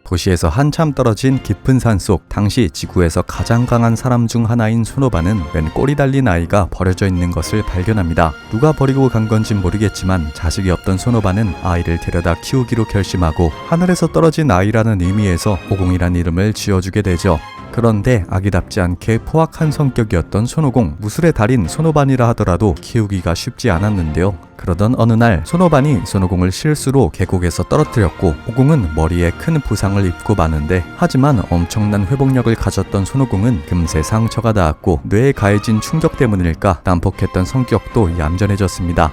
도시에서 한참 떨어진 깊은 산속, 당시 지구에서 가장 강한 사람 중 하나인 소노바는 웬 꼬리 달린 아이가 버려져 있는 것을 발견합니다. 누가 버리고 간 건진 모르겠지만 자식이 없던 소노바는 아이를 데려다 키우기로 결심하고 하늘에서 떨어진 아이라는 의미에서 오공이란 이름을 지어주게 되죠. 그런데 아기답지 않게 포악한 성격이었던 손오공, 무술의 달인 소노반이라 하더라도 키우기가 쉽지 않았는데요. 그러던 어느 날 소노반이 손오공을 실수로 계곡에서 떨어뜨렸고 오공은 머리에 큰 부상을 입고 마는데, 하지만 엄청난 회복력을 가졌던 손오공은 금세 상처가 닿았고 뇌에 가해진 충격 때문일까 난폭했던 성격도 얌전해졌습니다.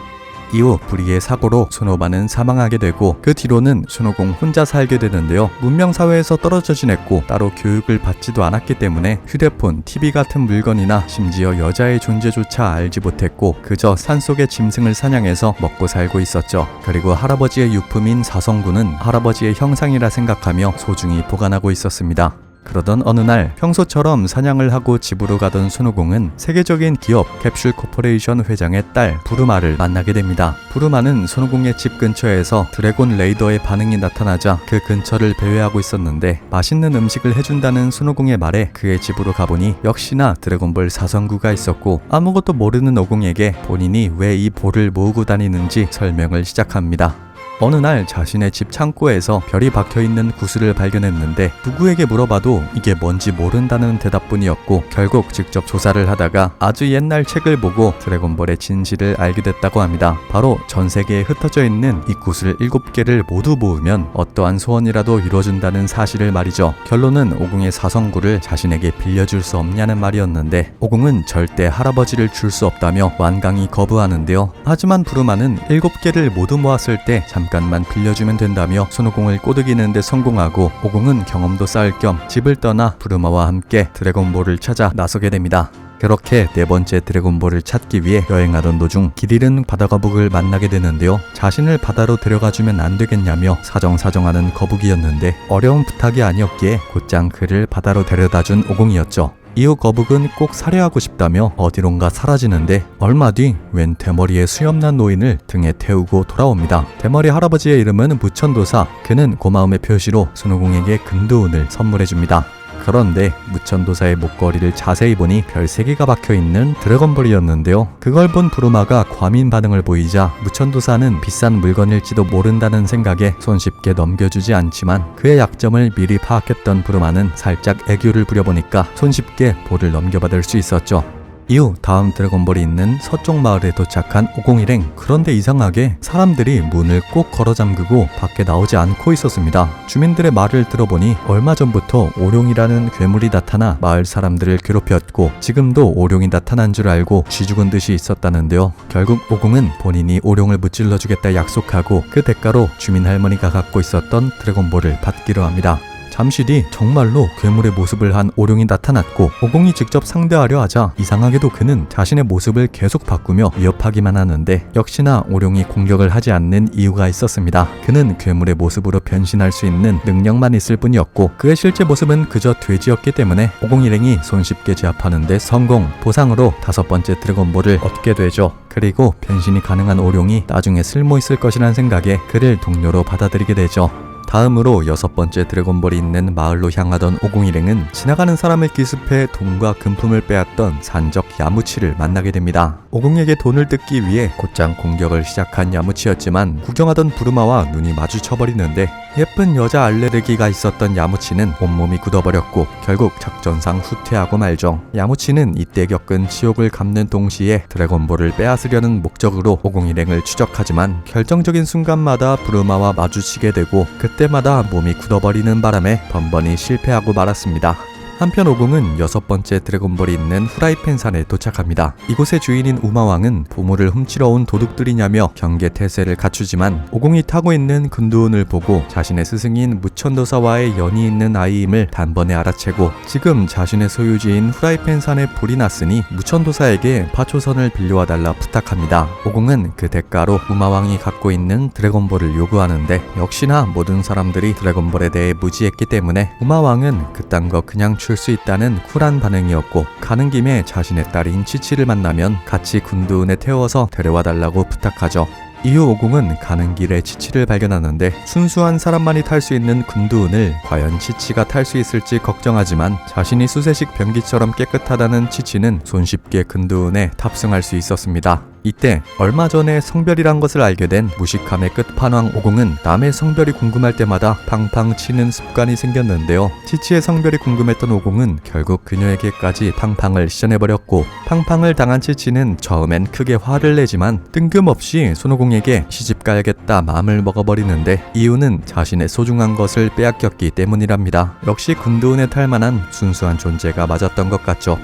이후 불의의 사고로 손오반은 사망하게 되고 그 뒤로는 손오공 혼자 살게 되는데요. 문명사회에서 떨어져 지냈고 따로 교육을 받지도 않았기 때문에 휴대폰, TV 같은 물건이나 심지어 여자의 존재조차 알지 못했고 그저 산속의 짐승을 사냥해서 먹고 살고 있었죠. 그리고 할아버지의 유품인 사성구는 할아버지의 형상이라 생각하며 소중히 보관하고 있었습니다. 그러던 어느 날 평소처럼 사냥을 하고 집으로 가던 손오공은 세계적인 기업 캡슐 코퍼레이션 회장의 딸 부르마를 만나게 됩니다. 부르마는 손오공의 집 근처에서 드래곤 레이더의 반응이 나타나자 그 근처를 배회하고 있었는데, 맛있는 음식을 해준다는 손오공의 말에 그의 집으로 가보니 역시나 드래곤볼 사성구가 있었고 아무것도 모르는 오공에게 본인이 왜 이 볼을 모으고 다니는지 설명을 시작합니다. 어느 날 자신의 집 창고에서 별이 박혀있는 구슬을 발견했는데 누구에게 물어봐도 이게 뭔지 모른다는 대답뿐이었고 결국 직접 조사를 하다가 아주 옛날 책을 보고 드래곤볼의 진실을 알게 됐다고 합니다. 바로 전 세계에 흩어져 있는 이 구슬 7개를 모두 모으면 어떠한 소원이라도 이루어준다는 사실을 말이죠. 결론은 오공의 사성구를 자신에게 빌려줄 수 없냐는 말이었는데 오공은 절대 할아버지를 줄 수 없다며 완강히 거부하는데요. 하지만 부르마는 7개를 모두 모았을 때 잠깐만 빌려주면 된다며 손오공을 꼬드기는 데 성공하고 오공은 경험도 쌓을 겸 집을 떠나 부르마와 함께 드래곤볼을 찾아 나서게 됩니다. 그렇게 네 번째 드래곤볼을 찾기 위해 여행하던 도중 길 잃은 바다거북을 만나게 되는데요. 자신을 바다로 데려가주면 안 되겠냐며 사정사정하는 거북이였는데 어려운 부탁이 아니었기에 곧장 그를 바다로 데려다준 오공이었죠. 이후 거북은 꼭 살해하고 싶다며 어디론가 사라지는데 얼마 뒤 웬 대머리의 수염난 노인을 등에 태우고 돌아옵니다. 대머리 할아버지의 이름은 무천도사. 그는 고마움의 표시로 손오공에게 금도운을 선물해줍니다. 그런데 무천도사의 목걸이를 자세히 보니 별 3개가 박혀있는 드래곤볼이었는데요. 그걸 본 부르마가 과민 반응을 보이자 무천도사는 비싼 물건일지도 모른다는 생각에 손쉽게 넘겨주지 않지만 그의 약점을 미리 파악했던 부르마는 살짝 애교를 부려보니까 손쉽게 볼을 넘겨받을 수 있었죠. 이후 다음 드래곤볼이 있는 서쪽 마을에 도착한 오공일행. 그런데 이상하게 사람들이 문을 꼭 걸어 잠그고 밖에 나오지 않고 있었습니다. 주민들의 말을 들어보니 얼마 전부터 오룡이라는 괴물이 나타나 마을 사람들을 괴롭혔고 지금도 오룡이 나타난 줄 알고 쥐죽은 듯이 있었다는데요. 결국 오공은 본인이 오룡을 무찔러 주겠다 약속하고 그 대가로 주민 할머니가 갖고 있었던 드래곤볼을 받기로 합니다. 잠시 뒤 정말로 괴물의 모습을 한 오룡이 나타났고 오공이 직접 상대하려 하자 이상하게도 그는 자신의 모습을 계속 바꾸며 위협하기만 하는데 역시나 오룡이 공격을 하지 않는 이유가 있었습니다. 그는 괴물의 모습으로 변신할 수 있는 능력만 있을 뿐이었고 그의 실제 모습은 그저 돼지였기 때문에 오공일행이 손쉽게 제압하는데 성공, 보상으로 5번째 드래곤볼을 얻게 되죠. 그리고 변신이 가능한 오룡이 나중에 쓸모있을 것이라는 생각에 그를 동료로 받아들이게 되죠. 다음으로 6번째 드래곤볼이 있는 마을로 향하던 오공일행은 지나가는 사람을 기습해 돈과 금품을 빼앗던 산적 야무치를 만나게 됩니다. 오공에게 돈을 뜯기 위해 곧장 공격을 시작한 야무치였지만 구경하던 부르마와 눈이 마주쳐버리는데 예쁜 여자 알레르기가 있었던 야무치는 온몸이 굳어버렸고 결국 작전상 후퇴하고 말죠. 야무치는 이때 겪은 치욕을 갚는 동시에 드래곤볼을 빼앗으려는 목적으로 오공일행을 추적하지만 결정적인 순간마다 부르마와 마주치게 되고 그때마다 몸이 굳어버리는 바람에 번번이 실패하고 말았습니다. 한편 오공은 6번째 드래곤볼이 있는 후라이팬 산에 도착합니다. 이곳의 주인인 우마왕은 보물을 훔치러 온 도둑들이냐며 경계태세를 갖추지만 오공이 타고 있는 금도운을 보고 자신의 스승인 무천도사와의 연이 있는 아이임을 단번에 알아채고 지금 자신의 소유지인 후라이팬 산에 불이 났으니 무천도사에게 파초선을 빌려와달라 부탁합니다. 오공은 그 대가로 우마왕이 갖고 있는 드래곤볼을 요구하는데 역시나 모든 사람들이 드래곤볼에 대해 무지했기 때문에 우마왕은 그딴 거 그냥 줄 수 있다는 쿨한 반응이었고 가는 김에 자신의 딸인 치치를 만나면 같이 군두운에 태워서 데려와 달라고 부탁하죠. 이후 오공은 가는 길에 치치를 발견하는데 순수한 사람만이 탈 수 있는 군두운을 과연 치치가 탈 수 있을지 걱정하지만 자신이 수세식 변기처럼 깨끗하다는 치치는 손쉽게 군두운에 탑승할 수 있었습니다. 이때 얼마 전에 성별이란 것을 알게 된 무식함의 끝판왕 오공은 남의 성별이 궁금할 때마다 팡팡 치는 습관이 생겼는데요. 치치의 성별이 궁금했던 오공은 결국 그녀에게까지 팡팡을 시전해버렸고, 팡팡을 당한 치치는 처음엔 크게 화를 내지만 뜬금없이 손오공에게 시집가야겠다 마음을 먹어버리는데 이유는 자신의 소중한 것을 빼앗겼기 때문이랍니다. 역시 군두운에 탈만한 순수한 존재가 맞았던 것 같죠.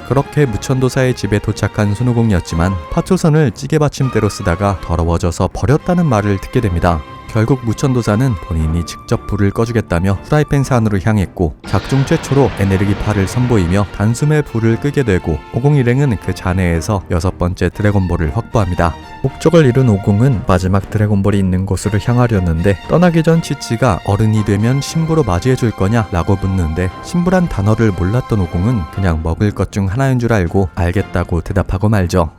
그렇게 무천도사의 집에 도착한 손오공이었지만 파초선을 찌개 받침대로 쓰다가 더러워져서 버렸다는 말을 듣게 됩니다. 결국 무천도사는 본인이 직접 불을 꺼주겠다며 프라이팬 산으로 향했고, 작중 최초로 에네르기파를 선보이며 단숨에 불을 끄게 되고, 오공 일행은 그 잔해에서 6번째 드래곤볼을 확보합니다. 목적을 이룬 오공은 마지막 드래곤볼이 있는 곳으로 향하려는데 떠나기 전 치치가 어른이 되면 신부로 맞이해줄 거냐 라고 묻는데, 신부란 단어를 몰랐던 오공은 그냥 먹을 것 중 하나인 줄 알고 알겠다고 대답하고 말죠.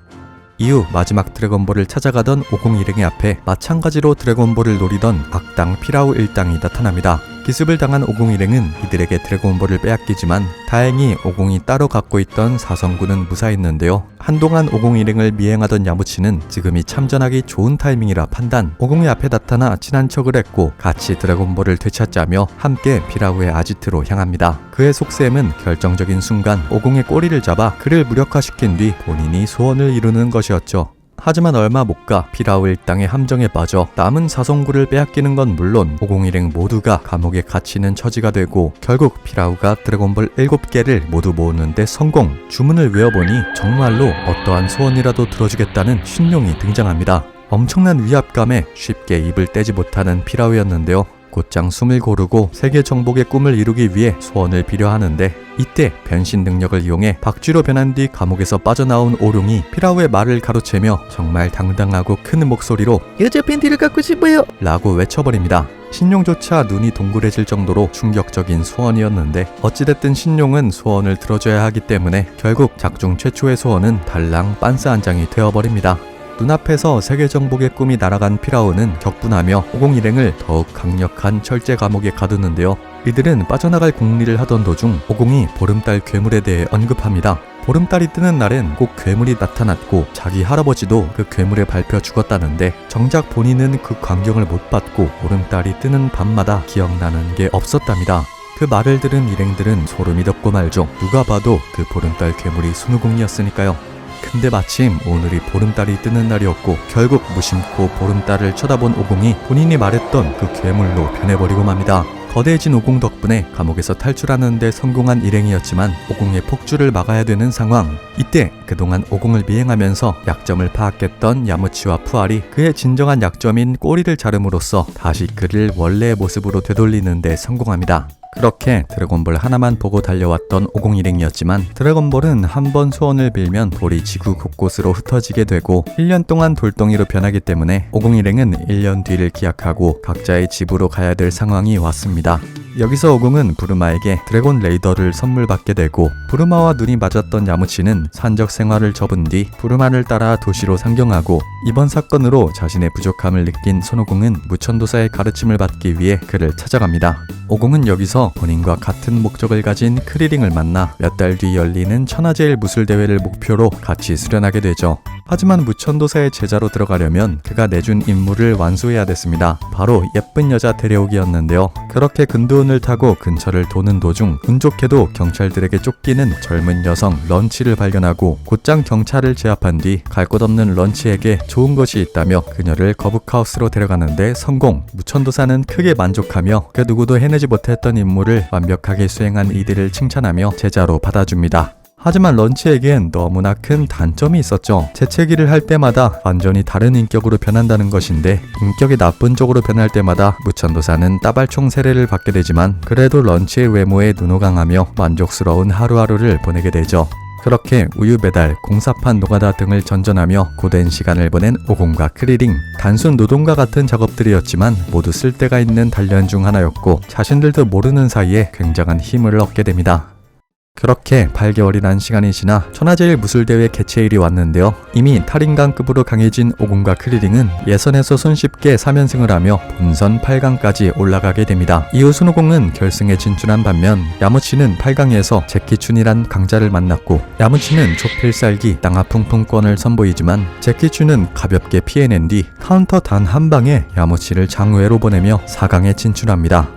이후 마지막 드래곤볼을 찾아가던 오공 일행의 앞에 마찬가지로 드래곤볼을 노리던 악당 피라우 일당이 나타납니다. 기습을 당한 오공 일행은 이들에게 드래곤볼을 빼앗기지만 다행히 오공이 따로 갖고 있던 사성군은 무사했는데요. 한동안 오공 일행을 미행하던 야무치는 지금이 참전하기 좋은 타이밍이라 판단, 오공의 앞에 나타나 친한 척을 했고 같이 드래곤볼을 되찾자며 함께 피라우의 아지트로 향합니다. 그의 속셈은 결정적인 순간 오공의 꼬리를 잡아 그를 무력화시킨 뒤 본인이 소원을 이루는 것이었죠. 하지만 얼마 못 가 피라우 일당의 함정에 빠져 남은 사성구를 빼앗기는 건 물론 오공 일행 모두가 감옥에 갇히는 처지가 되고, 결국 피라우가 드래곤볼 7개를 모두 모으는데 성공! 주문을 외워보니 정말로 어떠한 소원이라도 들어주겠다는 신룡이 등장합니다. 엄청난 위압감에 쉽게 입을 떼지 못하는 피라우였는데요. 곧장 숨을 고르고 세계 정복의 꿈을 이루기 위해 소원을 빌려 하는데, 이때 변신 능력을 이용해 박쥐로 변한 뒤 감옥에서 빠져나온 오룡이 피라우의 말을 가로채며 정말 당당하고 큰 목소리로 여자 팬티를 갖고 싶어요! 라고 외쳐버립니다. 신룡조차 눈이 동그래질 정도로 충격적인 소원이었는데, 어찌됐든 신룡은 소원을 들어줘야 하기 때문에 결국 작중 최초의 소원은 달랑 빤스 한 장이 되어버립니다. 눈앞에서 세계 정복의 꿈이 날아간 피라우는 격분하며 오공 일행을 더욱 강력한 철제 감옥에 가두는데요. 이들은 빠져나갈 궁리를 하던 도중 오공이 보름달 괴물에 대해 언급합니다. 보름달이 뜨는 날엔 꼭 괴물이 나타났고 자기 할아버지도 그 괴물에 밟혀 죽었다는데, 정작 본인은 그 광경을 못 봤고 보름달이 뜨는 밤마다 기억나는 게 없었답니다. 그 말을 들은 일행들은 소름이 돋고 말죠. 누가 봐도 그 보름달 괴물이 손오공이었으니까요. 근데 마침 오늘이 보름달이 뜨는 날이었고, 결국 무심코 보름달을 쳐다본 오공이 본인이 말했던 그 괴물로 변해버리고 맙니다. 거대해진 오공 덕분에 감옥에서 탈출하는 데 성공한 일행이었지만 오공의 폭주를 막아야 되는 상황. 이때 그동안 오공을 미행하면서 약점을 파악했던 야무치와 푸알이 그의 진정한 약점인 꼬리를 자름으로써 다시 그를 원래의 모습으로 되돌리는 데 성공합니다. 그렇게 드래곤볼 하나만 보고 달려왔던 오공 일행이었지만, 드래곤볼은 한 번 소원을 빌면 돌이 지구 곳곳으로 흩어지게 되고 1년 동안 돌덩이로 변하기 때문에 오공 일행은 1년 뒤를 기약하고 각자의 집으로 가야 될 상황이 왔습니다. 여기서 오공은 부르마에게 드래곤 레이더를 선물 받게 되고, 부르마와 눈이 맞았던 야무치는 산적 생활을 접은 뒤 부르마를 따라 도시로 상경하고, 이번 사건으로 자신의 부족함을 느낀 손오공은 무천도사의 가르침을 받기 위해 그를 찾아갑니다. 오공은 여기서 본인과 같은 목적을 가진 크리링을 만나 몇 달 뒤 열리는 천하제일 무술대회를 목표로 같이 수련하게 되죠. 하지만 무천도사의 제자로 들어가려면 그가 내준 임무를 완수해야 됐습니다. 바로 예쁜 여자 데려오기였는데요. 그렇게 근두운을 타고 근처를 도는 도중 운 좋게도 경찰들에게 쫓기는 젊은 여성 런치를 발견하고 곧장 경찰을 제압한 뒤 갈 곳 없는 런치에게 좋은 것이 있다며 그녀를 거북하우스로 데려가는데 성공! 무천도사는 크게 만족하며 그 누구도 해내지 못했던 임무를 완벽하게 수행한 이들을 칭찬하며 제자로 받아줍니다. 하지만 런치에겐 너무나 큰 단점이 있었죠. 재채기를 할 때마다 완전히 다른 인격으로 변한다는 것인데, 인격이 나쁜 쪽으로 변할 때마다 무천도사는 따발총 세례를 받게 되지만 그래도 런치의 외모에 눈호강하며 만족스러운 하루하루를 보내게 되죠. 그렇게 우유 배달, 공사판 노가다 등을 전전하며 고된 시간을 보낸 오공과 크리링. 단순 노동과 같은 작업들이었지만 모두 쓸데가 있는 단련 중 하나였고, 자신들도 모르는 사이에 굉장한 힘을 얻게 됩니다. 그렇게 8개월이란 시간이 지나 천하제일 무술대회 개최일이 왔는데요. 이미 탈인강급으로 강해진 오공과 크리링은 예선에서 손쉽게 3연승을 하며 본선 8강까지 올라가게 됩니다. 이후 손오공은 결승에 진출한 반면 야무치는 8강에서 제키춘이란 강자를 만났고 야무치는 초필살기 땅아풍풍권을 선보이지만 제키춘은 가볍게 피해낸 뒤 카운터 단 한 방에 야무치를 장외로 보내며 4강에 진출합니다.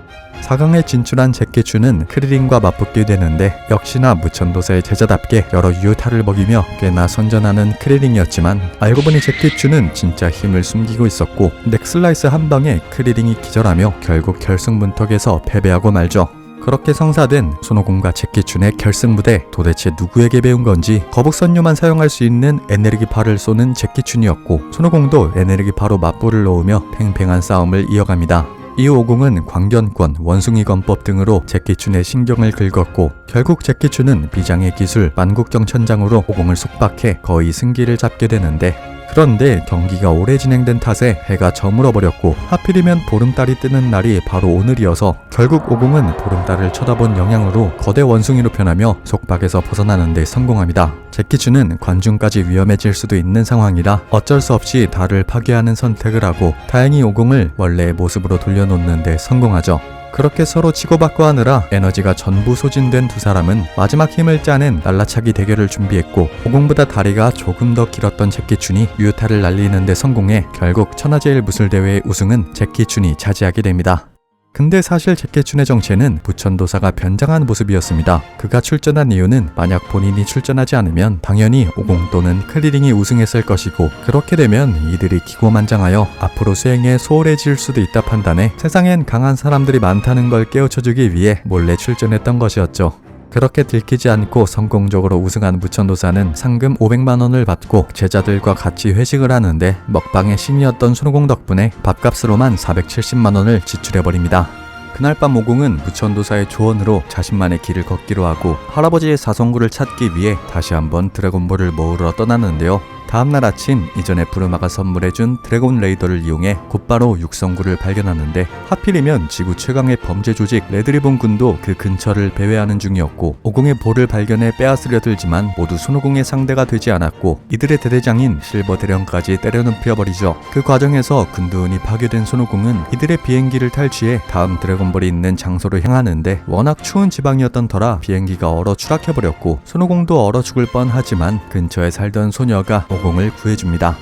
4강에 진출한 제키춘은 크리링과 맞붙게 되는데 역시나 무천도사의 제자답게 여러 유효타를 먹이며 꽤나 선전하는 크리링이었지만 알고 보니 제키춘은 진짜 힘을 숨기고 있었고 넥슬라이스 한 방에 크리링이 기절하며 결국 결승 문턱에서 패배하고 말죠. 그렇게 성사된 손오공과 제키춘의 결승 무대, 도대체 누구에게 배운 건지 거북선유만 사용할 수 있는 에네르기파를 쏘는 제키춘이었고 손오공도 에네르기파로 맞불을 놓으며 팽팽한 싸움을 이어갑니다. 이후 오공은 광견권, 원숭이건법 등으로 제키춘의 신경을 긁었고 결국 제키춘은 비장의 기술 만국정천장으로 오공을 속박해 거의 승기를 잡게 되는데 그런데 경기가 오래 진행된 탓에 해가 저물어 버렸고 하필이면 보름달이 뜨는 날이 바로 오늘이어서 결국 오공은 보름달을 쳐다본 영향으로 거대 원숭이로 변하며 속박에서 벗어나는 데 성공합니다. 제키춘은 관중까지 위험해질 수도 있는 상황이라 어쩔 수 없이 달을 파괴하는 선택을 하고 다행히 오공을 원래의 모습으로 돌려놓는 데 성공하죠. 그렇게 서로 치고받고 하느라 에너지가 전부 소진된 두 사람은 마지막 힘을 짜낸 날라차기 대결을 준비했고 오공보다 다리가 조금 더 길었던 제키춘이 유효타를 날리는 데 성공해 결국 천하제일 무술대회의 우승은 제키춘이 차지하게 됩니다. 근데 사실 제키춘의 정체는 부천도사가 변장한 모습이었습니다. 그가 출전한 이유는 만약 본인이 출전하지 않으면 당연히 오공 또는 크리링이 우승했을 것이고 그렇게 되면 이들이 기고만장하여 앞으로 수행에 소홀해질 수도 있다 판단해 세상엔 강한 사람들이 많다는 걸 깨우쳐주기 위해 몰래 출전했던 것이었죠. 그렇게 들키지 않고 성공적으로 우승한 부천도사는 상금 500만원을 받고 제자들과 같이 회식을 하는데 먹방의 신이었던 손오공 덕분에 밥값으로만 470만원을 지출해버립니다. 그날 밤 오공은 부천도사의 조언으로 자신만의 길을 걷기로 하고 할아버지의 사성구를 찾기 위해 다시 한번 드래곤볼을 모으러 떠났는데요. 다음날 아침 이전에 부르마가 선물해준 드래곤 레이더를 이용해 곧바로 육성구를 발견하는데 하필이면 지구 최강의 범죄 조직 레드리본 군도 그 근처를 배회하는 중이었고 오공의 볼을 발견해 빼앗으려 들지만 모두 손오공의 상대가 되지 않았고 이들의 대대장인 실버 대령까지 때려눕혀버리죠. 그 과정에서 근두운이 파괴된 손오공은 이들의 비행기를 탈취해 다음 드래곤볼이 있는 장소로 향하는데 워낙 추운 지방이었던 터라 비행기가 얼어 추락해버렸고 손오공도 얼어 죽을 뻔하지만 근처에 살던 소녀가 오공을 구해줍니다.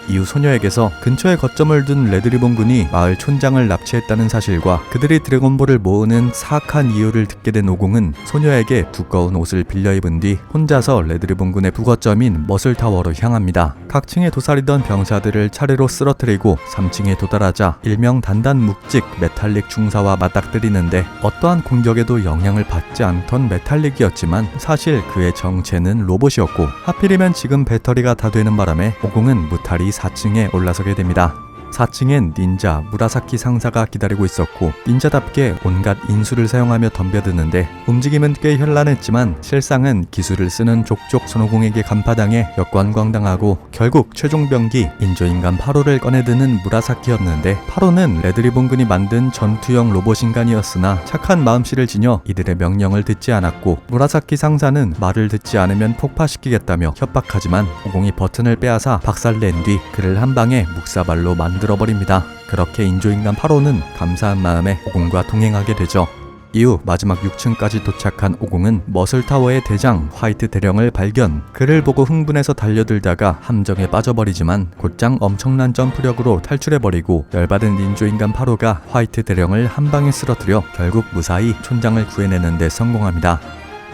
이후 소녀에게서 근처에 거점을 둔 레드리본 군이 마을 촌장을 납치했다는 사실과 그들이 드래곤볼을 모으는 사악한 이유를 듣게 된 오공은 소녀에게 두꺼운 옷을 빌려 입은 뒤 혼자서 레드리본 군의 부거점인 머슬타워로 향합니다. 각 층에 도사리던 병사들을 차례로 쓰러뜨리고 3층에 도달하자 일명 단단 묵직 메탈릭 중사와 맞닥뜨리는데 어떠한 공격에도 영향을 받지 않던 메탈릭이었지만 사실 그의 정체는 로봇이었고 하필이면 지금 배터리가 다 되는 바람에 오공은 무탈이 4층에 올라서게 됩니다. 4층엔 닌자 무라사키 상사가 기다리고 있었고 닌자답게 온갖 인수를 사용하며 덤벼드는데 움직임은 꽤 현란했지만 실상은 기술을 쓰는 족족 손오공에게 간파당해 역관광당하고 결국 최종 병기 인조인간 8호를 꺼내드는 무라사키였는데 8호는 레드리본 군이 만든 전투형 로봇인간이었으나 착한 마음씨를 지녀 이들의 명령을 듣지 않았고 무라사키 상사는 말을 듣지 않으면 폭파시키겠다며 협박하지만 오공이 버튼을 빼앗아 박살낸 뒤 그를 한 방에 묵사발로 만들어버립니다. 그렇게 인조인간 8호는 감사한 마음에 오공과 동행하게 되죠. 이후 마지막 6층까지 도착한 오공은 머슬타워의 대장 화이트 대령을 발견. 그를 보고 흥분해서 달려들다가 함정에 빠져버리지만 곧장 엄청난 점프력으로 탈출해버리고 열받은 인조인간 8호가 화이트 대령을 한 방에 쓰러뜨려 결국 무사히 촌장을 구해내는 데 성공합니다.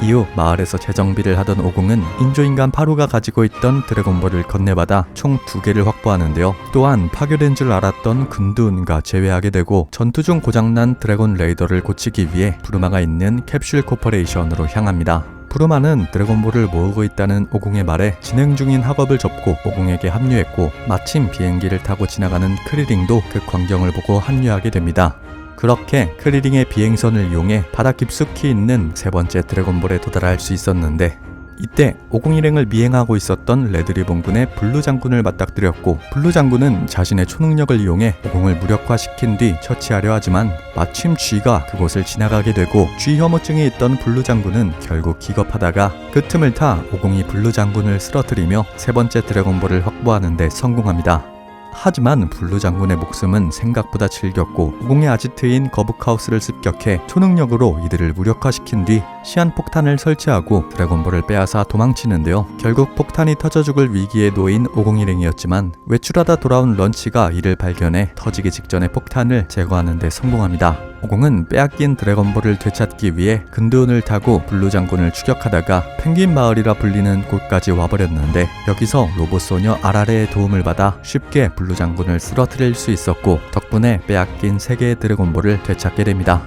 이후 마을에서 재정비를 하던 오공은 인조인간 8호가 가지고 있던 드래곤볼을 건네받아 총 2개를 확보하는데요. 또한 파괴된 줄 알았던 근두운과 재회하게 되고 전투 중 고장난 드래곤 레이더를 고치기 위해 부르마가 있는 캡슐 코퍼레이션으로 향합니다. 부르마는 드래곤볼을 모으고 있다는 오공의 말에 진행 중인 학업을 접고 오공에게 합류했고 마침 비행기를 타고 지나가는 크리링도 그 광경을 보고 합류하게 됩니다. 그렇게 크리링의 비행선을 이용해 바다 깊숙이 있는 세 번째 드래곤볼에 도달할 수 있었는데 이때 오공 일행을 미행하고 있었던 레드리본군의 블루 장군을 맞닥뜨렸고, 블루 장군은 자신의 초능력을 이용해 오공을 무력화시킨 뒤 처치하려 하지만 마침 쥐가 그곳을 지나가게 되고, 쥐 혐오증이 있던 블루 장군은 결국 기겁하다가 그 틈을 타 오공이 블루 장군을 쓰러뜨리며 세 번째 드래곤볼을 확보하는 데 성공합니다. 하지만 블루 장군의 목숨은 생각보다 질겼고, 오공의 아지트인 거북하우스를 습격해 초능력으로 이들을 무력화시킨 뒤 시한폭탄을 설치하고 드래곤볼을 빼앗아 도망치는데요. 결국 폭탄이 터져 죽을 위기에 놓인 오공 일행이었지만 외출하다 돌아온 런치가 이를 발견해 터지기 직전에 폭탄을 제거하는 데 성공합니다. 오공은 빼앗긴 드래곤볼을 되찾기 위해 근두운을 타고 블루 장군을 추격하다가 펭귄 마을이라 불리는 곳까지 와버렸는데, 여기서 로봇 소녀 아라레의 도움을 받아 쉽게 블루 장군을 쓰러뜨릴 수 있었고, 덕분에 빼앗긴 3개의 드래곤볼을 되찾게 됩니다.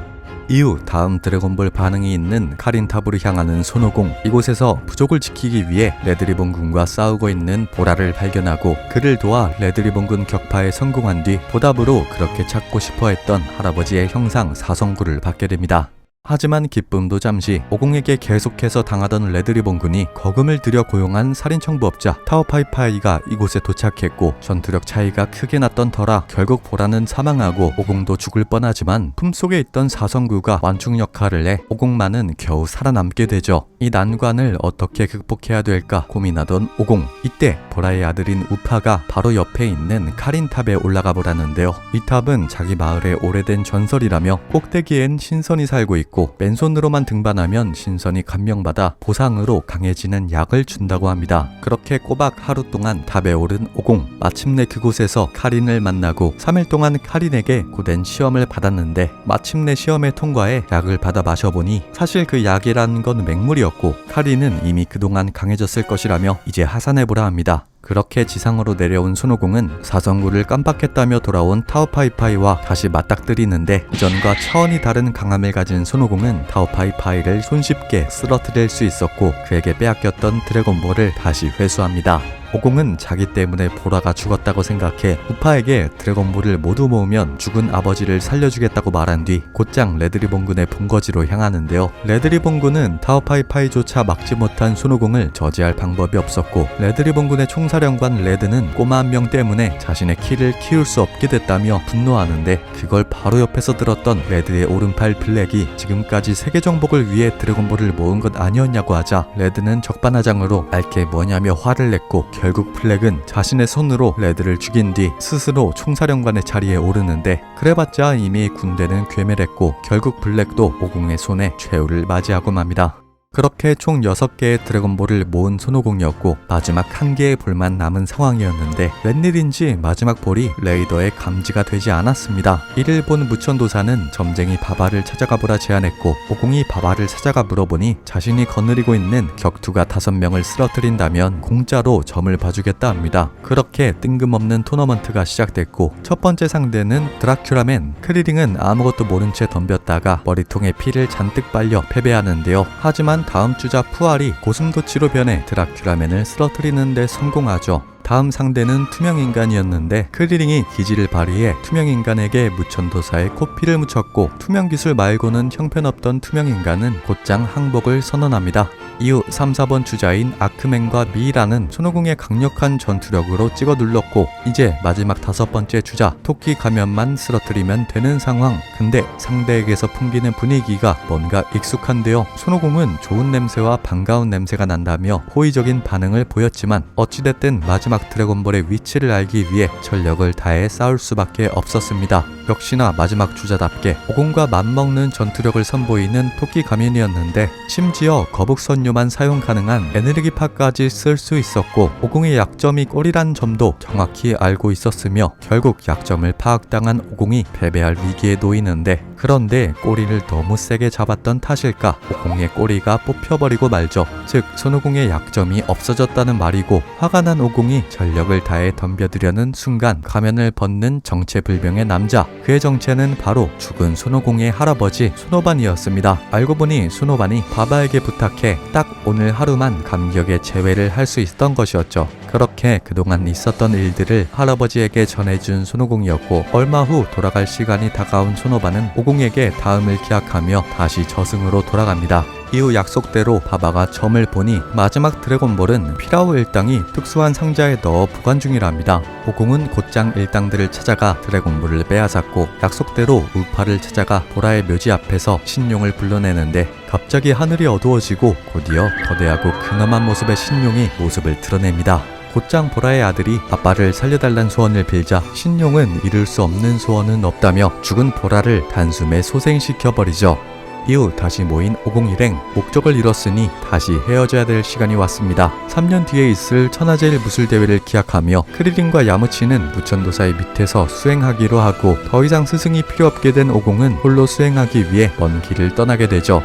이후 다음 드래곤볼 반응이 있는 카린탑으로 향하는 손오공, 이곳에서 부족을 지키기 위해 레드리본 군과 싸우고 있는 보라를 발견하고 그를 도와 레드리본 군 격파에 성공한 뒤 보답으로 그렇게 찾고 싶어 했던 할아버지의 형상 사성구를 받게 됩니다. 하지만 기쁨도 잠시, 오공에게 계속해서 당하던 레드리본 군이 거금을 들여 고용한 살인청부업자 타오파이파이가 이곳에 도착했고, 전투력 차이가 크게 났던 터라 결국 보라는 사망하고 오공도 죽을 뻔하지만 품속에 있던 사성구가 완충 역할을 해 오공만은 겨우 살아남게 되죠. 이 난관을 어떻게 극복해야 될까 고민하던 오공, 이때 보라의 아들인 우파가 바로 옆에 있는 카린탑에 올라가 보라는데요. 이 탑은 자기 마을의 오래된 전설이라며 꼭대기엔 신선이 살고 있고, 맨손으로만 등반하면 신선이 감명받아 보상으로 강해지는 약을 준다고 합니다. 그렇게 꼬박 하루 동안 탑에 오른 오공, 마침내 그곳에서 카린을 만나고 3일 동안 카린에게 고된 시험을 받았는데, 마침내 시험에 통과해 약을 받아 마셔보니 사실 그 약이란 건 맹물이었고, 카린은 이미 그동안 강해졌을 것이라며 이제 하산해보라 합니다. 그렇게 지상으로 내려온 손오공은 사성구를 깜빡했다며 돌아온 타오파이파이와 다시 맞닥뜨리는데, 이전과 차원이 다른 강함을 가진 손오공은 타오파이파이를 손쉽게 쓰러뜨릴 수 있었고, 그에게 빼앗겼던 드래곤볼을 다시 회수합니다. 오공은 자기 때문에 보라가 죽었다고 생각해 우파에게 드래곤볼을 모두 모으면 죽은 아버지를 살려주겠다고 말한 뒤 곧장 레드리본군의 본거지로 향하는데요. 레드리본군은 타오파이파이조차 막지 못한 손오공을 저지할 방법이 없었고, 레드리본군의 총사령관 레드는 꼬마 한 명 때문에 자신의 키를 키울 수 없게 됐다며 분노하는데, 그걸 바로 옆에서 들었던 레드의 오른팔 블랙이 지금까지 세계 정복을 위해 드래곤볼을 모은 것 아니었냐고 하자, 레드는 적반하장으로 알게 뭐냐며 화를 냈고, 결국 블랙은 자신의 손으로 레드를 죽인 뒤 스스로 총사령관의 자리에 오르는데, 그래봤자 이미 군대는 괴멸했고 결국 블랙도 오공의 손에 최후를 맞이하고 맙니다. 그렇게 총 6개의 드래곤볼을 모은 손오공이었고, 마지막 1개의 볼만 남은 상황이었는데, 웬일인지 마지막 볼이 레이더에 감지가 되지 않았습니다. 이를 본 무천도사는 점쟁이 바바를 찾아가 보라 제안했고, 오공이 바바를 찾아가 물어보니 자신이 거느리고 있는 격투가 5명을 쓰러뜨린다면 공짜로 점을 봐주겠다 합니다. 그렇게 뜬금없는 토너먼트가 시작됐고, 첫 번째 상대는 드라큘라맨. 크리링은 아무것도 모른 채 덤볐다가 머리통에 피를 잔뜩 빨려 패배하는데요. 하지만 다음 주자 푸알이 고슴도치로 변해 드라큘라맨을 쓰러뜨리는 데 성공하죠. 다음 상대는 투명인간이었는데, 크리링이 기지를 발휘해 투명인간에게 무천도사의 코피를 묻혔고, 투명기술 말고는 형편없던 투명인간은 곧장 항복을 선언합니다. 이후 3, 4번 주자인 아크맨과 미이라는 손오공의 강력한 전투력으로 찍어 눌렀고, 이제 마지막 5번째 주자 토끼 가면만 쓰러뜨리면 되는 상황. 근데 상대에게서 풍기는 분위기가 뭔가 익숙한데요. 손오공은 좋은 냄새와 반가운 냄새가 난다며 호의적인 반응을 보였지만, 어찌됐든 마지막 드래곤볼의 위치를 알기 위해 전력을 다해 싸울 수밖에 없었습니다. 역시나 마지막 주자답게 오공과 맞먹는 전투력을 선보이는 토끼 가면이었는데, 심지어 거북선료만 사용 가능한 에너지파까지 쓸 수 있었고, 오공의 약점이 꼬리란 점도 정확히 알고 있었으며, 결국 약점을 파악당한 오공이 패배할 위기에 놓이는데, 그런데 꼬리를 너무 세게 잡았던 탓일까 오공의 꼬리가 뽑혀버리고 말죠. 즉 손오공의 약점이 없어졌다는 말이고, 화가 난 오공이 전력을 다해 덤벼들려는 순간 가면을 벗는 정체불명의 남자, 그의 정체는 바로 죽은 손오공의 할아버지 손오반이었습니다. 알고 보니 손오반이 바바에게 부탁해 딱 오늘 하루만 감격의 재회를 할 수 있었던 것이었죠. 그렇게 그동안 있었던 일들을 할아버지에게 전해준 손오공이었고, 얼마 후 돌아갈 시간이 다가온 손오반은 오공에게 다음을 기약하며 다시 저승으로 돌아갑니다. 이후 약속대로 바바가 점을 보니 마지막 드래곤볼은 피라오 일당이 특수한 상자에 넣어 보관 중이랍니다. 오공은 곧장 일당들을 찾아가 드래곤볼을 빼앗았고 약속대로 우파를 찾아가 보라의 묘지 앞에서 신용을 불러내는데 갑자기 하늘이 어두워지고 곧이어 거대하고 근엄한 모습의 신용이 모습을 드러냅니다. 곧장 보라의 아들이 아빠를 살려달란 소원을 빌자 신용은 이룰 수 없는 소원은 없다며 죽은 보라를 단숨에 소생시켜버리죠. 이후 다시 모인 오공일행, 목적을 이뤘으니 다시 헤어져야 될 시간이 왔습니다. 3년 뒤에 있을 천하제일 무술대회를 기약하며 크리링과 야무치는 무천도사의 밑에서 수행하기로 하고 더 이상 스승이 필요 없게 된 오공은 홀로 수행하기 위해 먼 길을 떠나게 되죠.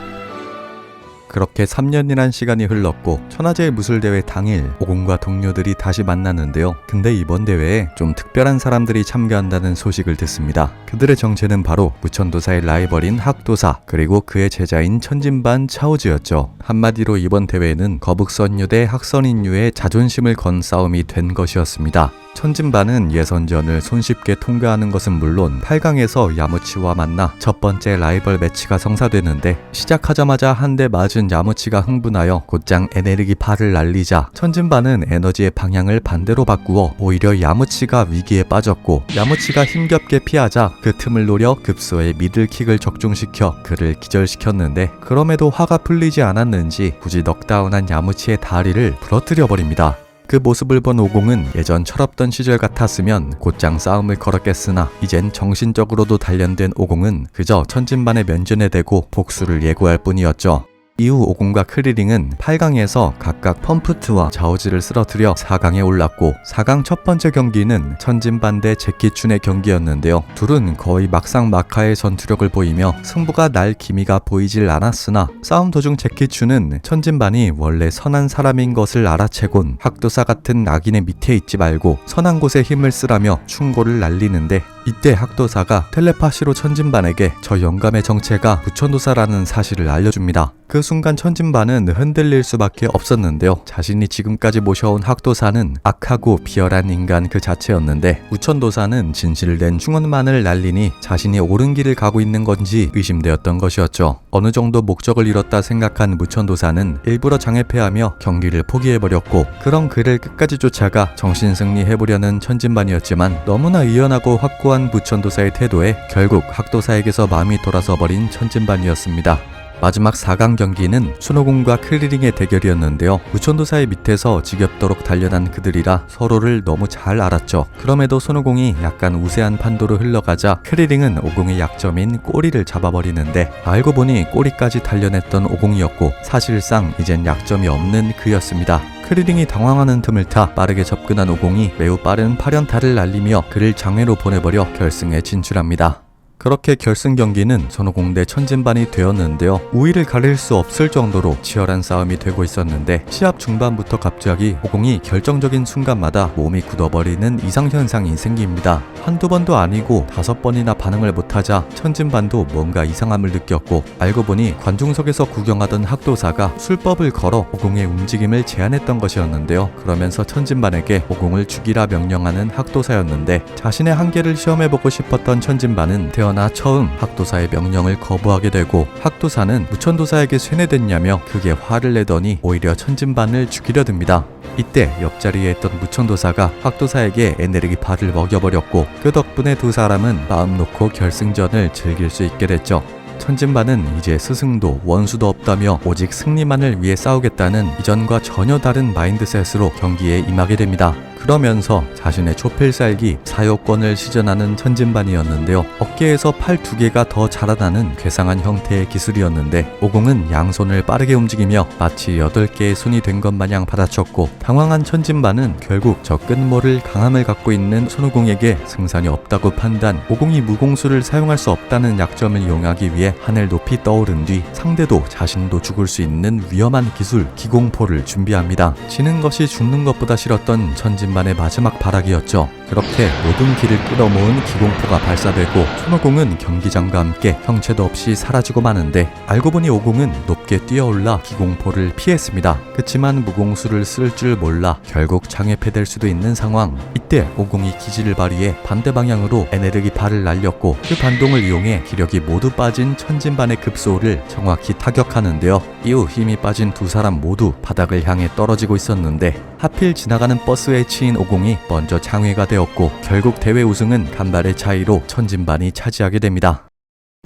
그렇게 3년이란 시간이 흘렀고 천하제일 무술대회 당일 오공과 동료들이 다시 만났는데요. 근데 이번 대회에 좀 특별한 사람들이 참가한다는 소식을 듣습니다. 그들의 정체는 바로 무천도사의 라이벌인 학도사 그리고 그의 제자인 천진반 차오즈였죠. 한마디로 이번 대회는 거북선유 대 학선인유의 자존심을 건 싸움이 된 것이었습니다. 천진반은 예선전을 손쉽게 통과하는 것은 물론 8강에서 야무치와 만나 첫 번째 라이벌 매치가 성사되는데 시작하자마자 한 대 맞은 야무치가 흥분하여 곧장 에너지 팔을 날리자 천진반은 에너지의 방향을 반대로 바꾸어 오히려 야무치가 위기에 빠졌고 야무치가 힘겹게 피하자 그 틈을 노려 급소의 미들킥을 적중시켜 그를 기절시켰는데 그럼에도 화가 풀리지 않았는지 굳이 넉다운한 야무치의 다리를 부러뜨려 버립니다. 그 모습을 본 오공은 예전 철없던 시절 같았으면 곧장 싸움을 걸었겠으나 이젠 정신적으로도 단련된 오공은 그저 천진반의 면전에 대고 복수를 예고할 뿐이었죠. 이후 오공과 크리링은 8강에서 각각 펌프트와 자오즈를 쓰러뜨려 4강에 올랐고 4강 첫 번째 경기는 천진반 대 제키춘의 경기였는데요. 둘은 거의 막상막하의 전투력을 보이며 승부가 날 기미가 보이질 않았으나 싸움 도중 제키춘은 천진반이 원래 선한 사람인 것을 알아채곤 학도사 같은 악인의 밑에 있지 말고 선한 곳에 힘을 쓰라며 충고를 날리는데 이때 학도사가 텔레파시로 천진반에게 저 영감의 정체가 부천도사라는 사실을 알려줍니다. 그 순간 천진반은 흔들릴 수밖에 없었는데요. 자신이 지금까지 모셔온 학도사는 악하고 비열한 인간 그 자체였는데 무천도사는 진실을 낸 충원만을 날리니 자신이 옳은 길을 가고 있는 건지 의심되었던 것이었죠. 어느 정도 목적을 이뤘다 생각한 무천도사는 일부러 장애패하며 경기를 포기해버렸고 그런 그를 끝까지 쫓아가 정신승리해보려는 천진반이었지만 너무나 의연하고 확고한 무천도사의 태도에 결국 학도사에게서 마음이 돌아서 버린 천진반이었습니다. 마지막 4강 경기는 순호공과 크리링의 대결이었는데요. 무천도사의 밑에서 지겹도록 단련한 그들이라 서로를 너무 잘 알았죠. 그럼에도 순호공이 약간 우세한 판도로 흘러가자 크리링은 오공의 약점인 꼬리를 잡아버리는데 알고 보니 꼬리까지 단련했던 오공이었고 사실상 이젠 약점이 없는 그였습니다. 크리링이 당황하는 틈을 타 빠르게 접근한 오공이 매우 빠른 8연타를 날리며 그를 장외로 보내버려 결승에 진출합니다. 그렇게 결승 경기는 손오공 대 천진반이 되었는데요. 우위를 가릴 수 없을 정도로 치열한 싸움이 되고 있었는데 시합 중반부터 갑자기 오공이 결정적인 순간마다 몸이 굳어버리는 이상현상이 생깁니다. 한두 번도 아니고 5번이나 반응을 못하자 천진반도 뭔가 이상함을 느꼈고 알고 보니 관중석에서 구경하던 학도사가 술법을 걸어 오공의 움직임을 제한했던 것이었는데요. 그러면서 천진반에게 오공을 죽이라 명령하는 학도사였는데 자신의 한계를 시험해보고 싶었던 천진반은 태어나 처음 학도사의 명령을 거부하게 되고 학도사는 무천도사에게 쇠뇌됐냐며 크게 화를 내더니 오히려 천진반을 죽이려 듭니다. 이때 옆자리에 있던 무천도사가 학도사에게 에네르기 발을 먹여버렸고 그 덕분에 두 사람은 마음 놓고 결승전을 즐길 수 있게 됐죠. 천진반은 이제 스승도 원수도 없다며 오직 승리만을 위해 싸우겠다는 이전과 전혀 다른 마인드셋으로 경기에 임하게 됩니다. 그러면서 자신의 초필살기 사요권을 시전하는 천진반이었는데요. 어깨에서 팔 2개가 더 자라나는 괴상한 형태의 기술이었는데 오공은 양손을 빠르게 움직이며 마치 8개의 손이 된 것 마냥 받아쳤고 당황한 천진반은 결국 저 끝모를 강함을 갖고 있는 손오공에게 승산이 없다고 판단 오공이 무공수를 사용할 수 없다는 약점을 이용하기 위해 하늘 높이 떠오른 뒤 상대도 자신도 죽을 수 있는 위험한 기술 기공포를 준비합니다. 지는 것이 죽는 것보다 싫었던 천진반의 마지막 발악이었죠. 그렇게 모든 기를 끌어모은 기공포가 발사되고 손오공은 경기장과 함께 형체도 없이 사라지고 마는데 알고 보니 오공은 높게 뛰어올라 기공포를 피했습니다. 그치만 무공수를 쓸 줄 몰라 결국 장애패될 수도 있는 상황. 이때 오공이 기지를 발휘해 반대 방향으로 에네르기파를 날렸고 그 반동을 이용해 기력이 모두 빠진 천진반의 급소를 정확히 타격하는데요. 이후 힘이 빠진 두 사람 모두 바닥을 향해 떨어지고 있었는데 하필 지나가는 버스에 치인 오공이 먼저 장회가 되었고 결국 대회 우승은 간발의 차이로 천진반이 차지하게 됩니다.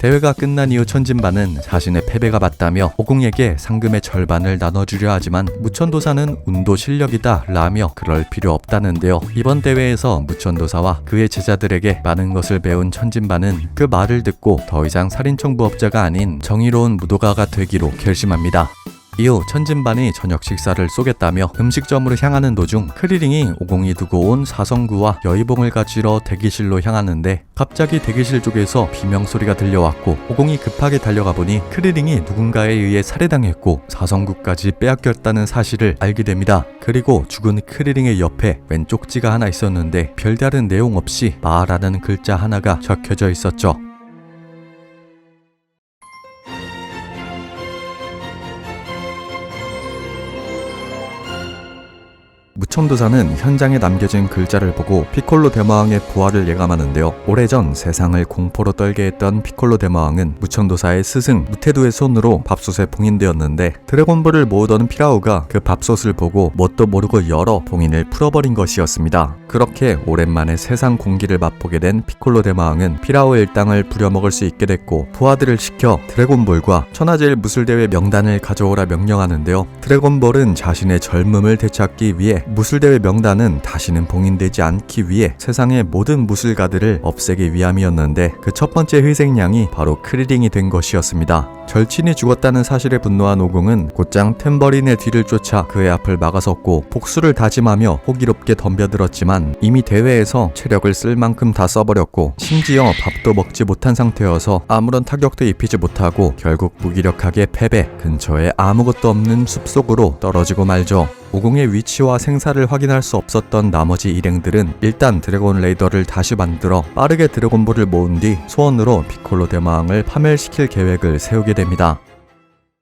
대회가 끝난 이후 천진반은 자신의 패배가 맞다며 오공에게 상금의 절반을 나눠주려 하지만 무천도사는 운도 실력이다 라며 그럴 필요 없다는데요. 이번 대회에서 무천도사와 그의 제자들에게 많은 것을 배운 천진반은 그 말을 듣고 더 이상 살인청부업자가 아닌 정의로운 무도가가 되기로 결심합니다. 이후 천진반이 저녁 식사를 쏘겠다며 음식점으로 향하는 도중 크리링이 오공이 두고 온 사성구와 여의봉을 가지러 대기실로 향하는데 갑자기 대기실 쪽에서 비명소리가 들려왔고 오공이 급하게 달려가 보니 크리링이 누군가에 의해 살해당했고 사성구까지 빼앗겼다는 사실을 알게 됩니다. 그리고 죽은 크리링의 옆에 왼 쪽지가 하나 있었는데 별다른 내용 없이 마라는 글자 하나가 적혀져 있었죠. 무천도사는 현장에 남겨진 글자를 보고 피콜로 대마왕의 부활을 예감하는데요. 오래전 세상을 공포로 떨게 했던 피콜로 대마왕은 무천도사의 스승 무테두의 손으로 밥솥에 봉인되었는데 드래곤볼을 모으던 피라우가 그 밥솥을 보고 뭣도 모르고 열어 봉인을 풀어버린 것이었습니다. 그렇게 오랜만에 세상 공기를 맛보게 된 피콜로 대마왕은 피라우 일당을 부려먹을 수 있게 됐고 부하들을 시켜 드래곤볼과 천하제일 무술대회 명단을 가져오라 명령하는데요. 드래곤볼은 자신의 젊음을 되찾기 위해 무술대회 명단은 다시는 봉인되지 않기 위해 세상의 모든 무술가들을 없애기 위함이었는데 그 첫 번째 희생양이 바로 크리링이 된 것이었습니다. 절친이 죽었다는 사실에 분노한 오공은 곧장 탬버린의 뒤를 쫓아 그의 앞을 막아섰고 복수를 다짐하며 호기롭게 덤벼들었지만 이미 대회에서 체력을 쓸 만큼 다 써버렸고 심지어 밥도 먹지 못한 상태여서 아무런 타격도 입히지 못하고 결국 무기력하게 패배, 근처에 아무것도 없는 숲속으로 떨어지고 말죠. 오공의 위치와 생사를 확인할 수 없었던 나머지 일행들은 일단 드래곤 레이더를 다시 만들어 빠르게 드래곤볼을 모은 뒤 소원으로 피콜로 대마왕을 파멸시킬 계획을 세우게 됩니다.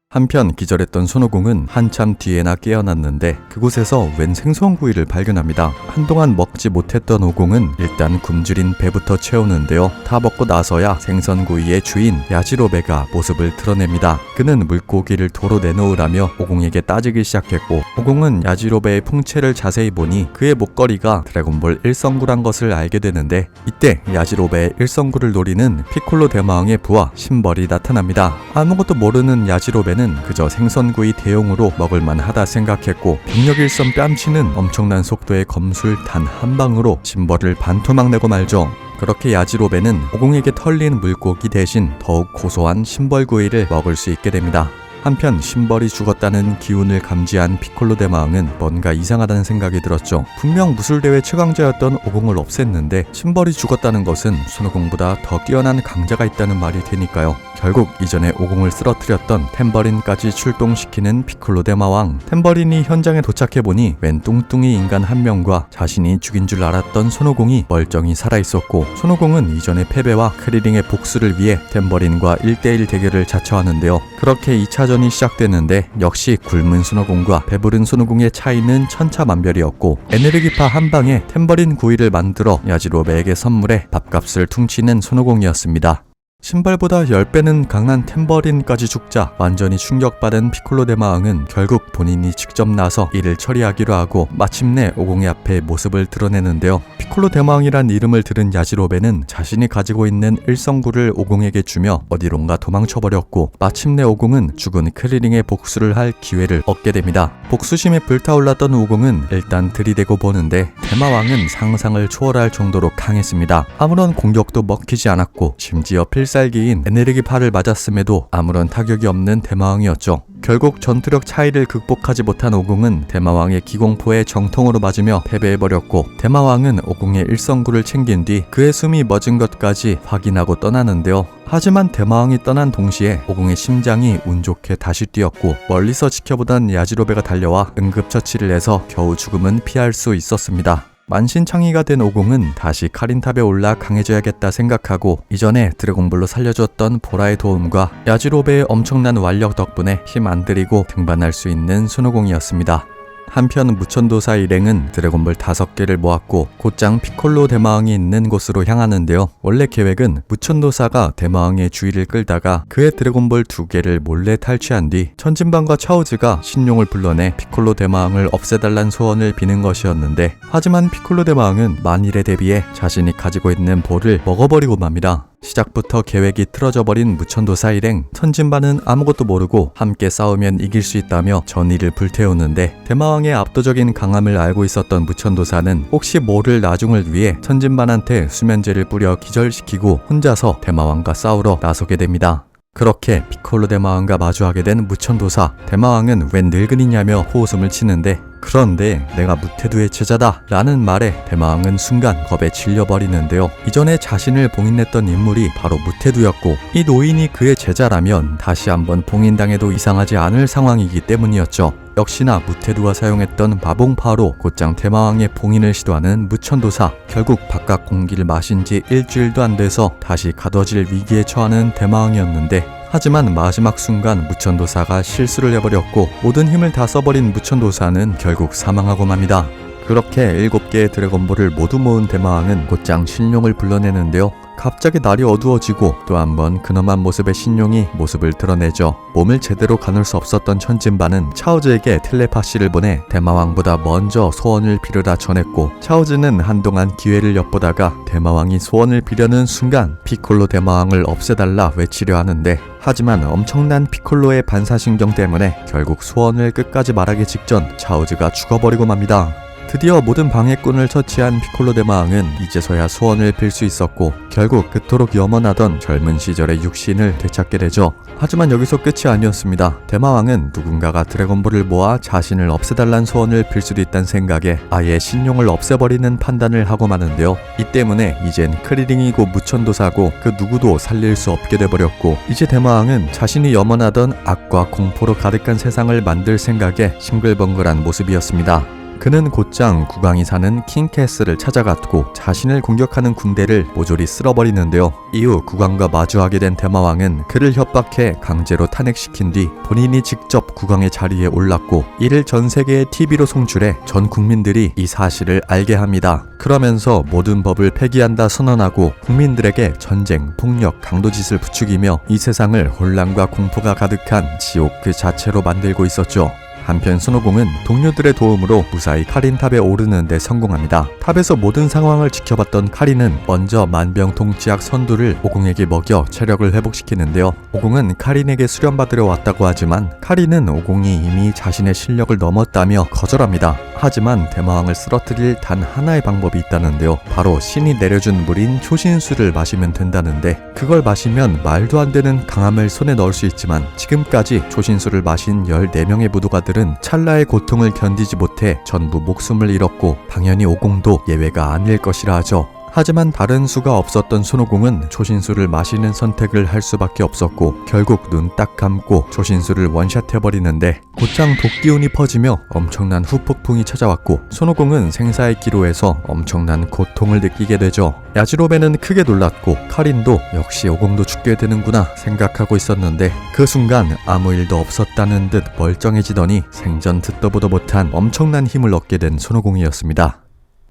한편 기절했던 손오공은 한참 뒤에나 깨어났는데 그곳에서 웬 생선구이를 발견합니다. 한동안 먹지 못했던 오공은 일단 굶주린 배부터 채우는데요. 다 먹고 나서야 생선구이의 주인 야지로베가 모습을 드러냅니다. 그는 물고기를 도로 내놓으라며 오공에게 따지기 시작했고 오공은 야지로베의 풍채를 자세히 보니 그의 목걸이가 드래곤볼 1성구란 것을 알게 되는데 이때 야지로베의 1성구를 노리는 피콜로 대마왕의 부하 신벌이 나타납니다. 아무것도 모르는 야지로베는 그저 생선구이 대용으로 먹을만 하다 생각했고 병력 일선 뺨치는 엄청난 속도의 검술 단 한 방으로 신벌을 반토막 내고 말죠. 그렇게 야지로베는 오공에게 털린 물고기 대신 더욱 고소한 신벌구이를 먹을 수 있게 됩니다. 한편 신벌이 죽었다는 기운을 감지한 피콜로 대마왕은 뭔가 이상하다는 생각이 들었죠. 분명 무술대회 최강자였던 오공을 없앴는데 신벌이 죽었다는 것은 손오공보다 더 뛰어난 강자가 있다는 말이 되니까요. 결국 이전에 오공을 쓰러뜨렸던 탬버린까지 출동시키는 피콜로 대마왕. 탬버린이 현장에 도착해보니 웬 뚱뚱이 인간 한 명과 자신이 죽인 줄 알았던 손오공이 멀쩡히 살아있었고 손오공은 이전의 패배와 크리링의 복수를 위해 탬버린과 1대1 대결을 자처하는데요. 그렇게 2차전이 시작되는데 역시 굶은 손오공과 배부른 손오공의 차이는 천차만별이었고 에네르기파 한 방에 탬버린 구이를 만들어 야지로베에게 선물해 밥값을 퉁치는 손오공이었습니다. 신발보다 10배는 강한 탬버린까지 죽자 완전히 충격받은 피콜로 대마왕은 결국 본인이 직접 나서 이를 처리하기로 하고 마침내 오공의 앞에 모습을 드러내는데요. 피콜로 대마왕이란 이름을 들은 야지로베는 자신이 가지고 있는 1성구를 오공에게 주며 어디론가 도망쳐버렸고 마침내 오공은 죽은 크리링의 복수를 할 기회를 얻게 됩니다. 복수심에 불타올랐던 오공은 일단 들이대고 보는데 대마왕은 상상을 초월할 정도로 강했습니다. 아무런 공격도 먹히지 않았고 심지어 필살기인 에네르기파를 맞았음에도 아무런 타격이 없는 대마왕이었죠. 결국 전투력 차이를 극복하지 못한 오공은 대마왕의 기공포에 정통으로 맞으며 패배해버렸고 대마왕은 오공의 1성구를 챙긴 뒤 그의 숨이 멎은 것까지 확인하고 떠나는데요. 하지만 대마왕이 떠난 동시에 오공의 심장이 운 좋게 다시 뛰었고 멀리서 지켜보던 야지로베가 달려와 응급처치를 해서 겨우 죽음은 피할 수 있었습니다. 만신창이가 된 오공은 다시 카린탑에 올라 강해져야겠다 생각하고 이전에 드래곤볼로 살려줬던 보라의 도움과 야지로베의 엄청난 완력 덕분에 힘 안 들이고 등반할 수 있는 손오공이었습니다. 한편 무천도사 일행은 드래곤볼 5개를 모았고 곧장 피콜로 대마왕이 있는 곳으로 향하는데요. 원래 계획은 무천도사가 대마왕의 주의를 끌다가 그의 드래곤볼 2개를 몰래 탈취한 뒤 천진반과 차오즈가 신용을 불러내 피콜로 대마왕을 없애달란 소원을 비는 것이었는데, 하지만 피콜로 대마왕은 만일에 대비해 자신이 가지고 있는 볼을 먹어버리고 맙니다. 시작부터 계획이 틀어져 버린 무천도사 일행, 천진반은 아무것도 모르고 함께 싸우면 이길 수 있다며 전의를 불태우는데, 대마왕의 압도적인 강함을 알고 있었던 무천도사는 혹시 모를 나중을 위해 천진반한테 수면제를 뿌려 기절시키고 혼자서 대마왕과 싸우러 나서게 됩니다. 그렇게 피콜로 대마왕과 마주하게 된 무천도사, 대마왕은 웬 늙은이냐며 호웃음을 치는데, 그런데 내가 무태두의 제자다 라는 말에 대마왕은 순간 겁에 질려버리는데요. 이전에 자신을 봉인했던 인물이 바로 무태두였고 이 노인이 그의 제자라면 다시 한번 봉인당해도 이상하지 않을 상황이기 때문이었죠. 역시나 무태두가 사용했던 마봉파로 곧장 대마왕의 봉인을 시도하는 무천도사, 결국 바깥 공기를 마신 지 일주일도 안 돼서 다시 가둬질 위기에 처하는 대마왕이었는데, 하지만 마지막 순간 무천도사가 실수를 해버렸고 모든 힘을 다 써버린 무천도사는 결국 사망하고 맙니다. 그렇게 7개의 드래곤볼을 모두 모은 대마왕은 곧장 신룡을 불러내는데요. 갑자기 날이 어두워지고 또 한 번 근엄한 모습의 신룡이 모습을 드러내죠. 몸을 제대로 가눌 수 없었던 천진반은 차오즈에게 텔레파시를 보내 대마왕보다 먼저 소원을 비르라 전했고, 차오즈는 한동안 기회를 엿보다가 대마왕이 소원을 비려는 순간 피콜로 대마왕을 없애달라 외치려 하는데, 하지만 엄청난 피콜로의 반사신경 때문에 결국 소원을 끝까지 말하기 직전 차오즈가 죽어버리고 맙니다. 드디어 모든 방해꾼을 처치한 피콜로 대마왕은 이제서야 소원을 빌 수 있었고 결국 그토록 염원하던 젊은 시절의 육신을 되찾게 되죠. 하지만 여기서 끝이 아니었습니다. 대마왕은 누군가가 드래곤볼을 모아 자신을 없애달란 소원을 빌 수도 있다는 생각에 아예 신용을 없애버리는 판단을 하고 마는데요. 이 때문에 이젠 크리링이고 무천도사고 그 누구도 살릴 수 없게 돼버렸고, 이제 대마왕은 자신이 염원하던 악과 공포로 가득한 세상을 만들 생각에 싱글벙글한 모습이었습니다. 그는 곧장 국왕이 사는 킹캐슬을 찾아갔고 자신을 공격하는 군대를 모조리 쓸어버리는데요. 이후 국왕과 마주하게 된 대마왕은 그를 협박해 강제로 탄핵시킨 뒤 본인이 직접 국왕의 자리에 올랐고, 이를 전 세계의 TV로 송출해 전 국민들이 이 사실을 알게 합니다. 그러면서 모든 법을 폐기한다 선언하고 국민들에게 전쟁, 폭력, 강도짓을 부추기며 이 세상을 혼란과 공포가 가득한 지옥 그 자체로 만들고 있었죠. 한편 손오공은 동료들의 도움으로 무사히 카린탑에 오르는 데 성공합니다. 탑에서 모든 상황을 지켜봤던 카린은 먼저 만병통치약 선두를 오공에게 먹여 체력을 회복시키는데요. 오공은 카린에게 수련받으러 왔다고 하지만 카린은 오공이 이미 자신의 실력을 넘었다며 거절합니다. 하지만 대마왕을 쓰러뜨릴 단 하나의 방법이 있다는데요. 바로 신이 내려준 물인 초신수를 마시면 된다는데, 그걸 마시면 말도 안 되는 강함을 손에 넣을 수 있지만 지금까지 초신수를 마신 14명의 무도가들은 찰나의 고통을 견디지 못해 전부 목숨을 잃었고 당연히 오공도 예외가 아닐 것이라 하죠. 하지만 다른 수가 없었던 손오공은 초신수를 마시는 선택을 할 수밖에 없었고 결국 눈 딱 감고 초신수를 원샷해버리는데 곧장 독기운이 퍼지며 엄청난 후폭풍이 찾아왔고 손오공은 생사의 기로에서 엄청난 고통을 느끼게 되죠. 야지로베는 크게 놀랐고 카린도 역시 오공도 죽게 되는구나 생각하고 있었는데, 그 순간 아무 일도 없었다는 듯 멀쩡해지더니 생전 듣도 보도 못한 엄청난 힘을 얻게 된 손오공이었습니다.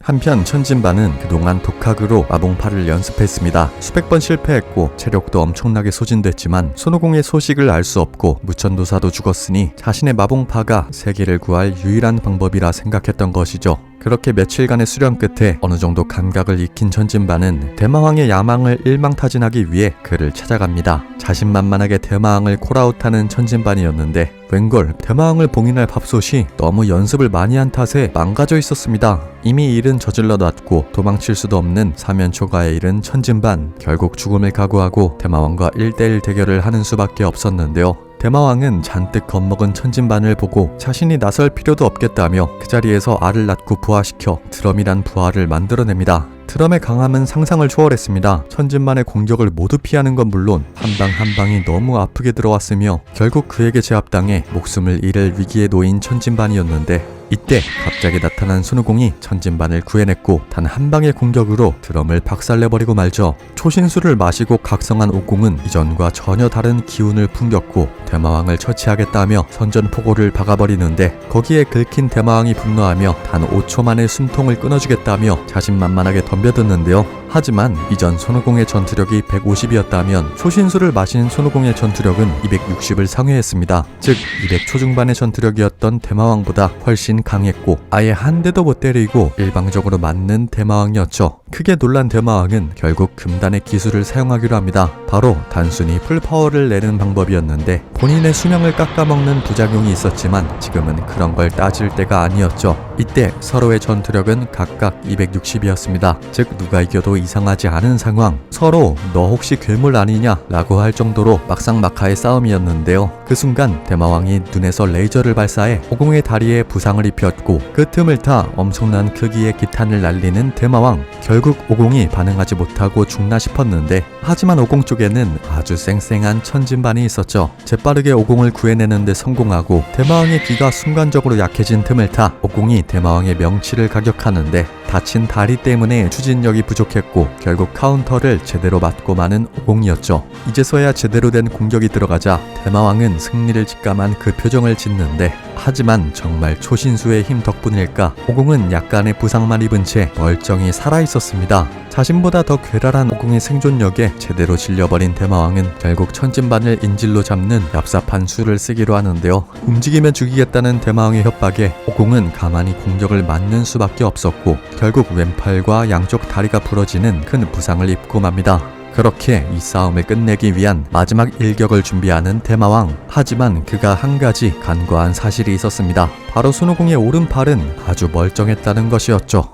한편 천진반은 그동안 독학으로 마봉파를 연습했습니다. 수백 번 실패했고 체력도 엄청나게 소진됐지만 손오공의 소식을 알 수 없고 무천도사도 죽었으니 자신의 마봉파가 세계를 구할 유일한 방법이라 생각했던 것이죠. 그렇게 며칠간의 수련 끝에 어느 정도 감각을 익힌 천진반은 대마왕의 야망을 일망타진하기 위해 그를 찾아갑니다. 자신만만하게 대마왕을 콜아웃하는 천진반이었는데 웬걸 대마왕을 봉인할 밥솥이 너무 연습을 많이 한 탓에 망가져 있었습니다. 이미 일은 저질러 놨고 도망칠 수도 없는 사면초가에 이른 천진반, 결국 죽음을 각오하고 대마왕과 1대1 대결을 하는 수밖에 없었는데요. 대마왕은 잔뜩 겁먹은 천진반을 보고 자신이 나설 필요도 없겠다며 그 자리에서 알을 낳고 부화시켜 드럼이란 부화를 만들어냅니다. 드럼의 강함은 상상을 초월했습니다. 천진만의 공격을 모두 피하는 건 물론 한 방 한 방이 너무 아프게 들어왔으며 결국 그에게 제압당해 목숨을 잃을 위기에 놓인 천진반이었는데, 이때 갑자기 나타난 손오공이 천진반을 구해냈고 단 한 방의 공격으로 드럼을 박살내버리고 말죠. 초신수를 마시고 각성한 오공은 이전과 전혀 다른 기운을 풍겼고 대마왕을 처치하겠다며 선전포고를 박아버리는데, 거기에 긁힌 대마왕이 분노하며 단 5초 만에 숨통을 끊어주겠다며 자신만만하게 덤벼드는데요. 하지만 이전 손오공의 전투력이 150이었다면 초신수를 마신 손오공의 전투력은 260을 상회했습니다. 즉 200 초중반의 전투력이었던 대마왕보다 훨씬 강했고 아예 한 대도 못 때리고 일방적으로 맞는 대마왕이었죠. 크게 놀란 대마왕은 결국 금단의 기술을 사용하기로 합니다. 바로 단순히 풀파워를 내는 방법이었는데 본인의 수명을 깎아먹는 부작용이 있었지만 지금은 그런 걸 따질 때가 아니었죠. 이때 서로의 전투력은 각각 260이었습니다. 즉 누가 이겨도 이상하지 않은 상황, 서로 너 혹시 괴물 아니냐 라고 할 정도로 막상막하의 싸움이었는데요. 그 순간 대마왕이 눈에서 레이저를 발사해 오공의 다리에 부상을 입혔고 그 틈을 타 엄청난 크기의 기탄을 날리는 대마왕. 결국 오공이 반응하지 못하고 죽나 싶었는데, 하지만 오공 쪽에는 아주 쌩쌩한 천진반이 있었죠. 재빠르게 오공을 구해내는데 성공하고 대마왕의 기가 순간적으로 약해진 틈을 타 오공이 대마왕의 명치를 가격하는데, 다친 다리 때문에 추진력이 부족했고 결국 카운터를 제대로 맞고 마는 오공이었죠. 이제서야 제대로 된 공격이 들어가자 대마왕은 승리를 직감한 그 표정을 짓는데, 하지만 정말 초신수의 힘 덕분일까 오공은 약간의 부상만 입은 채 멀쩡히 살아있었습니다. 자신보다 더 괴랄한 오공의 생존력에 제대로 질려버린 대마왕은 결국 천진반을 인질로 잡는 얍삽한 수를 쓰기로 하는데요. 움직이면 죽이겠다는 대마왕의 협박에 오공은 가만히 공격을 맞는 수밖에 없었고 결국 왼팔과 양쪽 다리가 부러지는 큰 부상을 입고 맙니다. 그렇게 이 싸움을 끝내기 위한 마지막 일격을 준비하는 대마왕. 하지만 그가 한 가지 간과한 사실이 있었습니다. 바로 손오공의 오른팔은 아주 멀쩡했다는 것이었죠.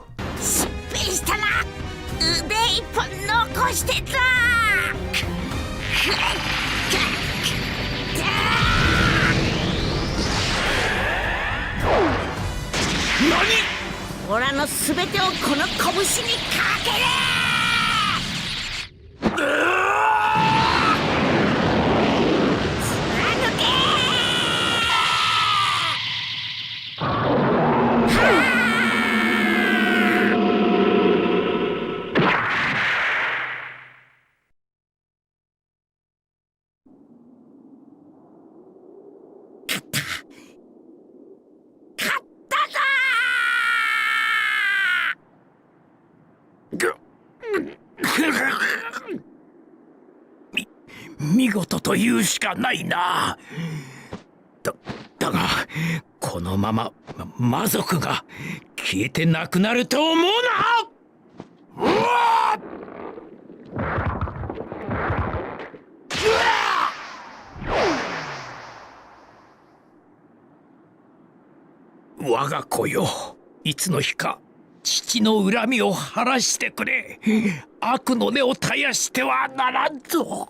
오라의全てをこの拳にかける! 갔다다! 見事と言うしかないな。だがこのまま魔族が消えてなくなると思うな。我が子よ、いつの日か父の恨みを晴らしてくれ。悪の根を絶やしてはならんぞ。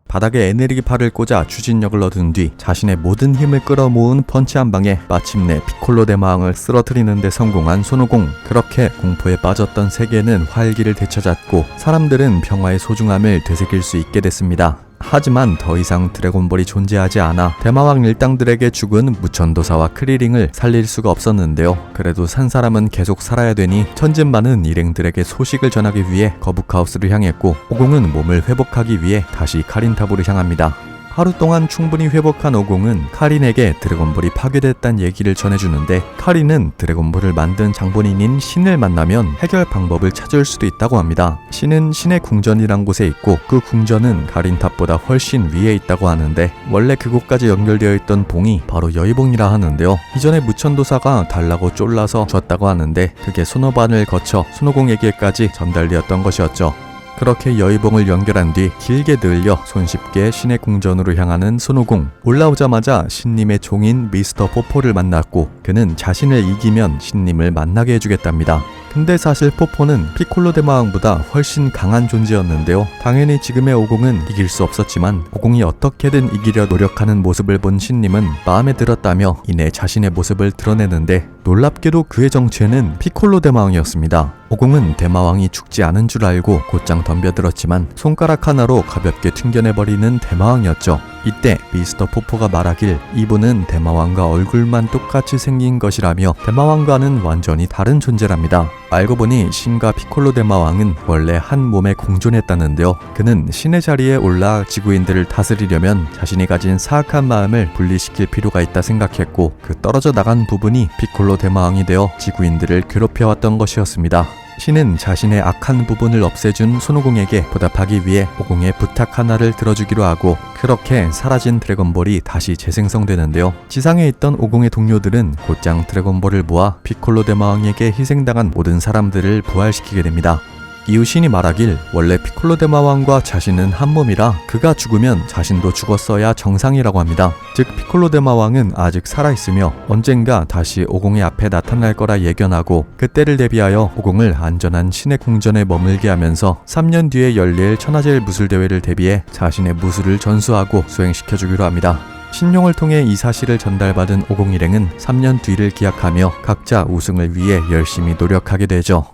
바닥에 에너지파를 꽂아 추진력을 얻은 뒤 자신의 모든 힘을 끌어모은 펀치 한 방에 마침내 피콜로 대마왕을 쓰러뜨리는 데 성공한 손오공. 그렇게 공포에 빠졌던 세계는 활기를 되찾았고 사람들은 평화의 소중함을 되새길 수 있게 됐습니다. 하지만 더 이상 드래곤볼이 존재하지 않아 대마왕 일당들에게 죽은 무천도사와 크리링을 살릴 수가 없었는데요. 그래도 산 사람은 계속 살아야 되니 천진반은 일행들에게 소식을 전하기 위해 거북하우스를 향했고 오공은 몸을 회복하기 위해 다시 카린탑으로 향합니다. 하루 동안 충분히 회복한 오공은 카린에게 드래곤볼이 파괴됐다는 얘기를 전해주는데, 카린은 드래곤볼을 만든 장본인인 신을 만나면 해결 방법을 찾을 수도 있다고 합니다. 신은 신의 궁전이란 곳에 있고 그 궁전은 카린탑보다 훨씬 위에 있다고 하는데, 원래 그곳까지 연결되어 있던 봉이 바로 여의봉이라 하는데요. 이전에 무천도사가 달라고 쫄라서 줬다고 하는데 그게 손오반을 거쳐 손오공에게까지 전달되었던 것이었죠. 그렇게 여의봉을 연결한 뒤 길게 늘려 손쉽게 신의 궁전으로 향하는 손오공. 올라오자마자 신님의 종인 미스터 포포를 만났고 그는 자신을 이기면 신님을 만나게 해주겠답니다. 근데 사실 포포는 피콜로 대마왕보다 훨씬 강한 존재였는데요. 당연히 지금의 오공은 이길 수 없었지만 오공이 어떻게든 이기려 노력하는 모습을 본 신님은 마음에 들었다며 이내 자신의 모습을 드러내는데 놀랍게도 그의 정체는 피콜로 대마왕이었습니다. 오공은 대마왕이 죽지 않은 줄 알고 곧장 덤벼들었지만 손가락 하나로 가볍게 튕겨내버리는 대마왕이었죠. 이때 미스터 포포가 말하길 이분은 대마왕과 얼굴만 똑같이 생긴 것이라며 대마왕과는 완전히 다른 존재랍니다. 알고 보니 신과 피콜로 대마왕은 원래 한 몸에 공존했다는데요. 그는 신의 자리에 올라 지구인들을 다스리려면 자신이 가진 사악한 마음을 분리시킬 필요가 있다 생각했고 그 떨어져 나간 부분이 피콜로 대마왕이 되어 지구인들을 괴롭혀왔던 것이었습니다. 신은 자신의 악한 부분을 없애준 손오공에게 보답하기 위해 오공의 부탁 하나를 들어주기로 하고 그렇게 사라진 드래곤볼이 다시 재생성되는데요. 지상에 있던 오공의 동료들은 곧장 드래곤볼을 모아 피콜로 대마왕에게 희생당한 모든 사람들을 부활시키게 됩니다. 이후 신이 말하길 원래 피콜로 대마왕과 자신은 한 몸이라 그가 죽으면 자신도 죽었어야 정상이라고 합니다. 즉 피콜로 대마왕은 아직 살아있으며 언젠가 다시 오공의 앞에 나타날 거라 예견하고 그때를 대비하여 오공을 안전한 신의 궁전에 머물게 하면서 3년 뒤에 열릴 천하제일 무술대회를 대비해 자신의 무술을 전수하고 수행시켜주기로 합니다. 신용을 통해 이 사실을 전달받은 오공 일행은 3년 뒤를 기약하며 각자 우승을 위해 열심히 노력하게 되죠.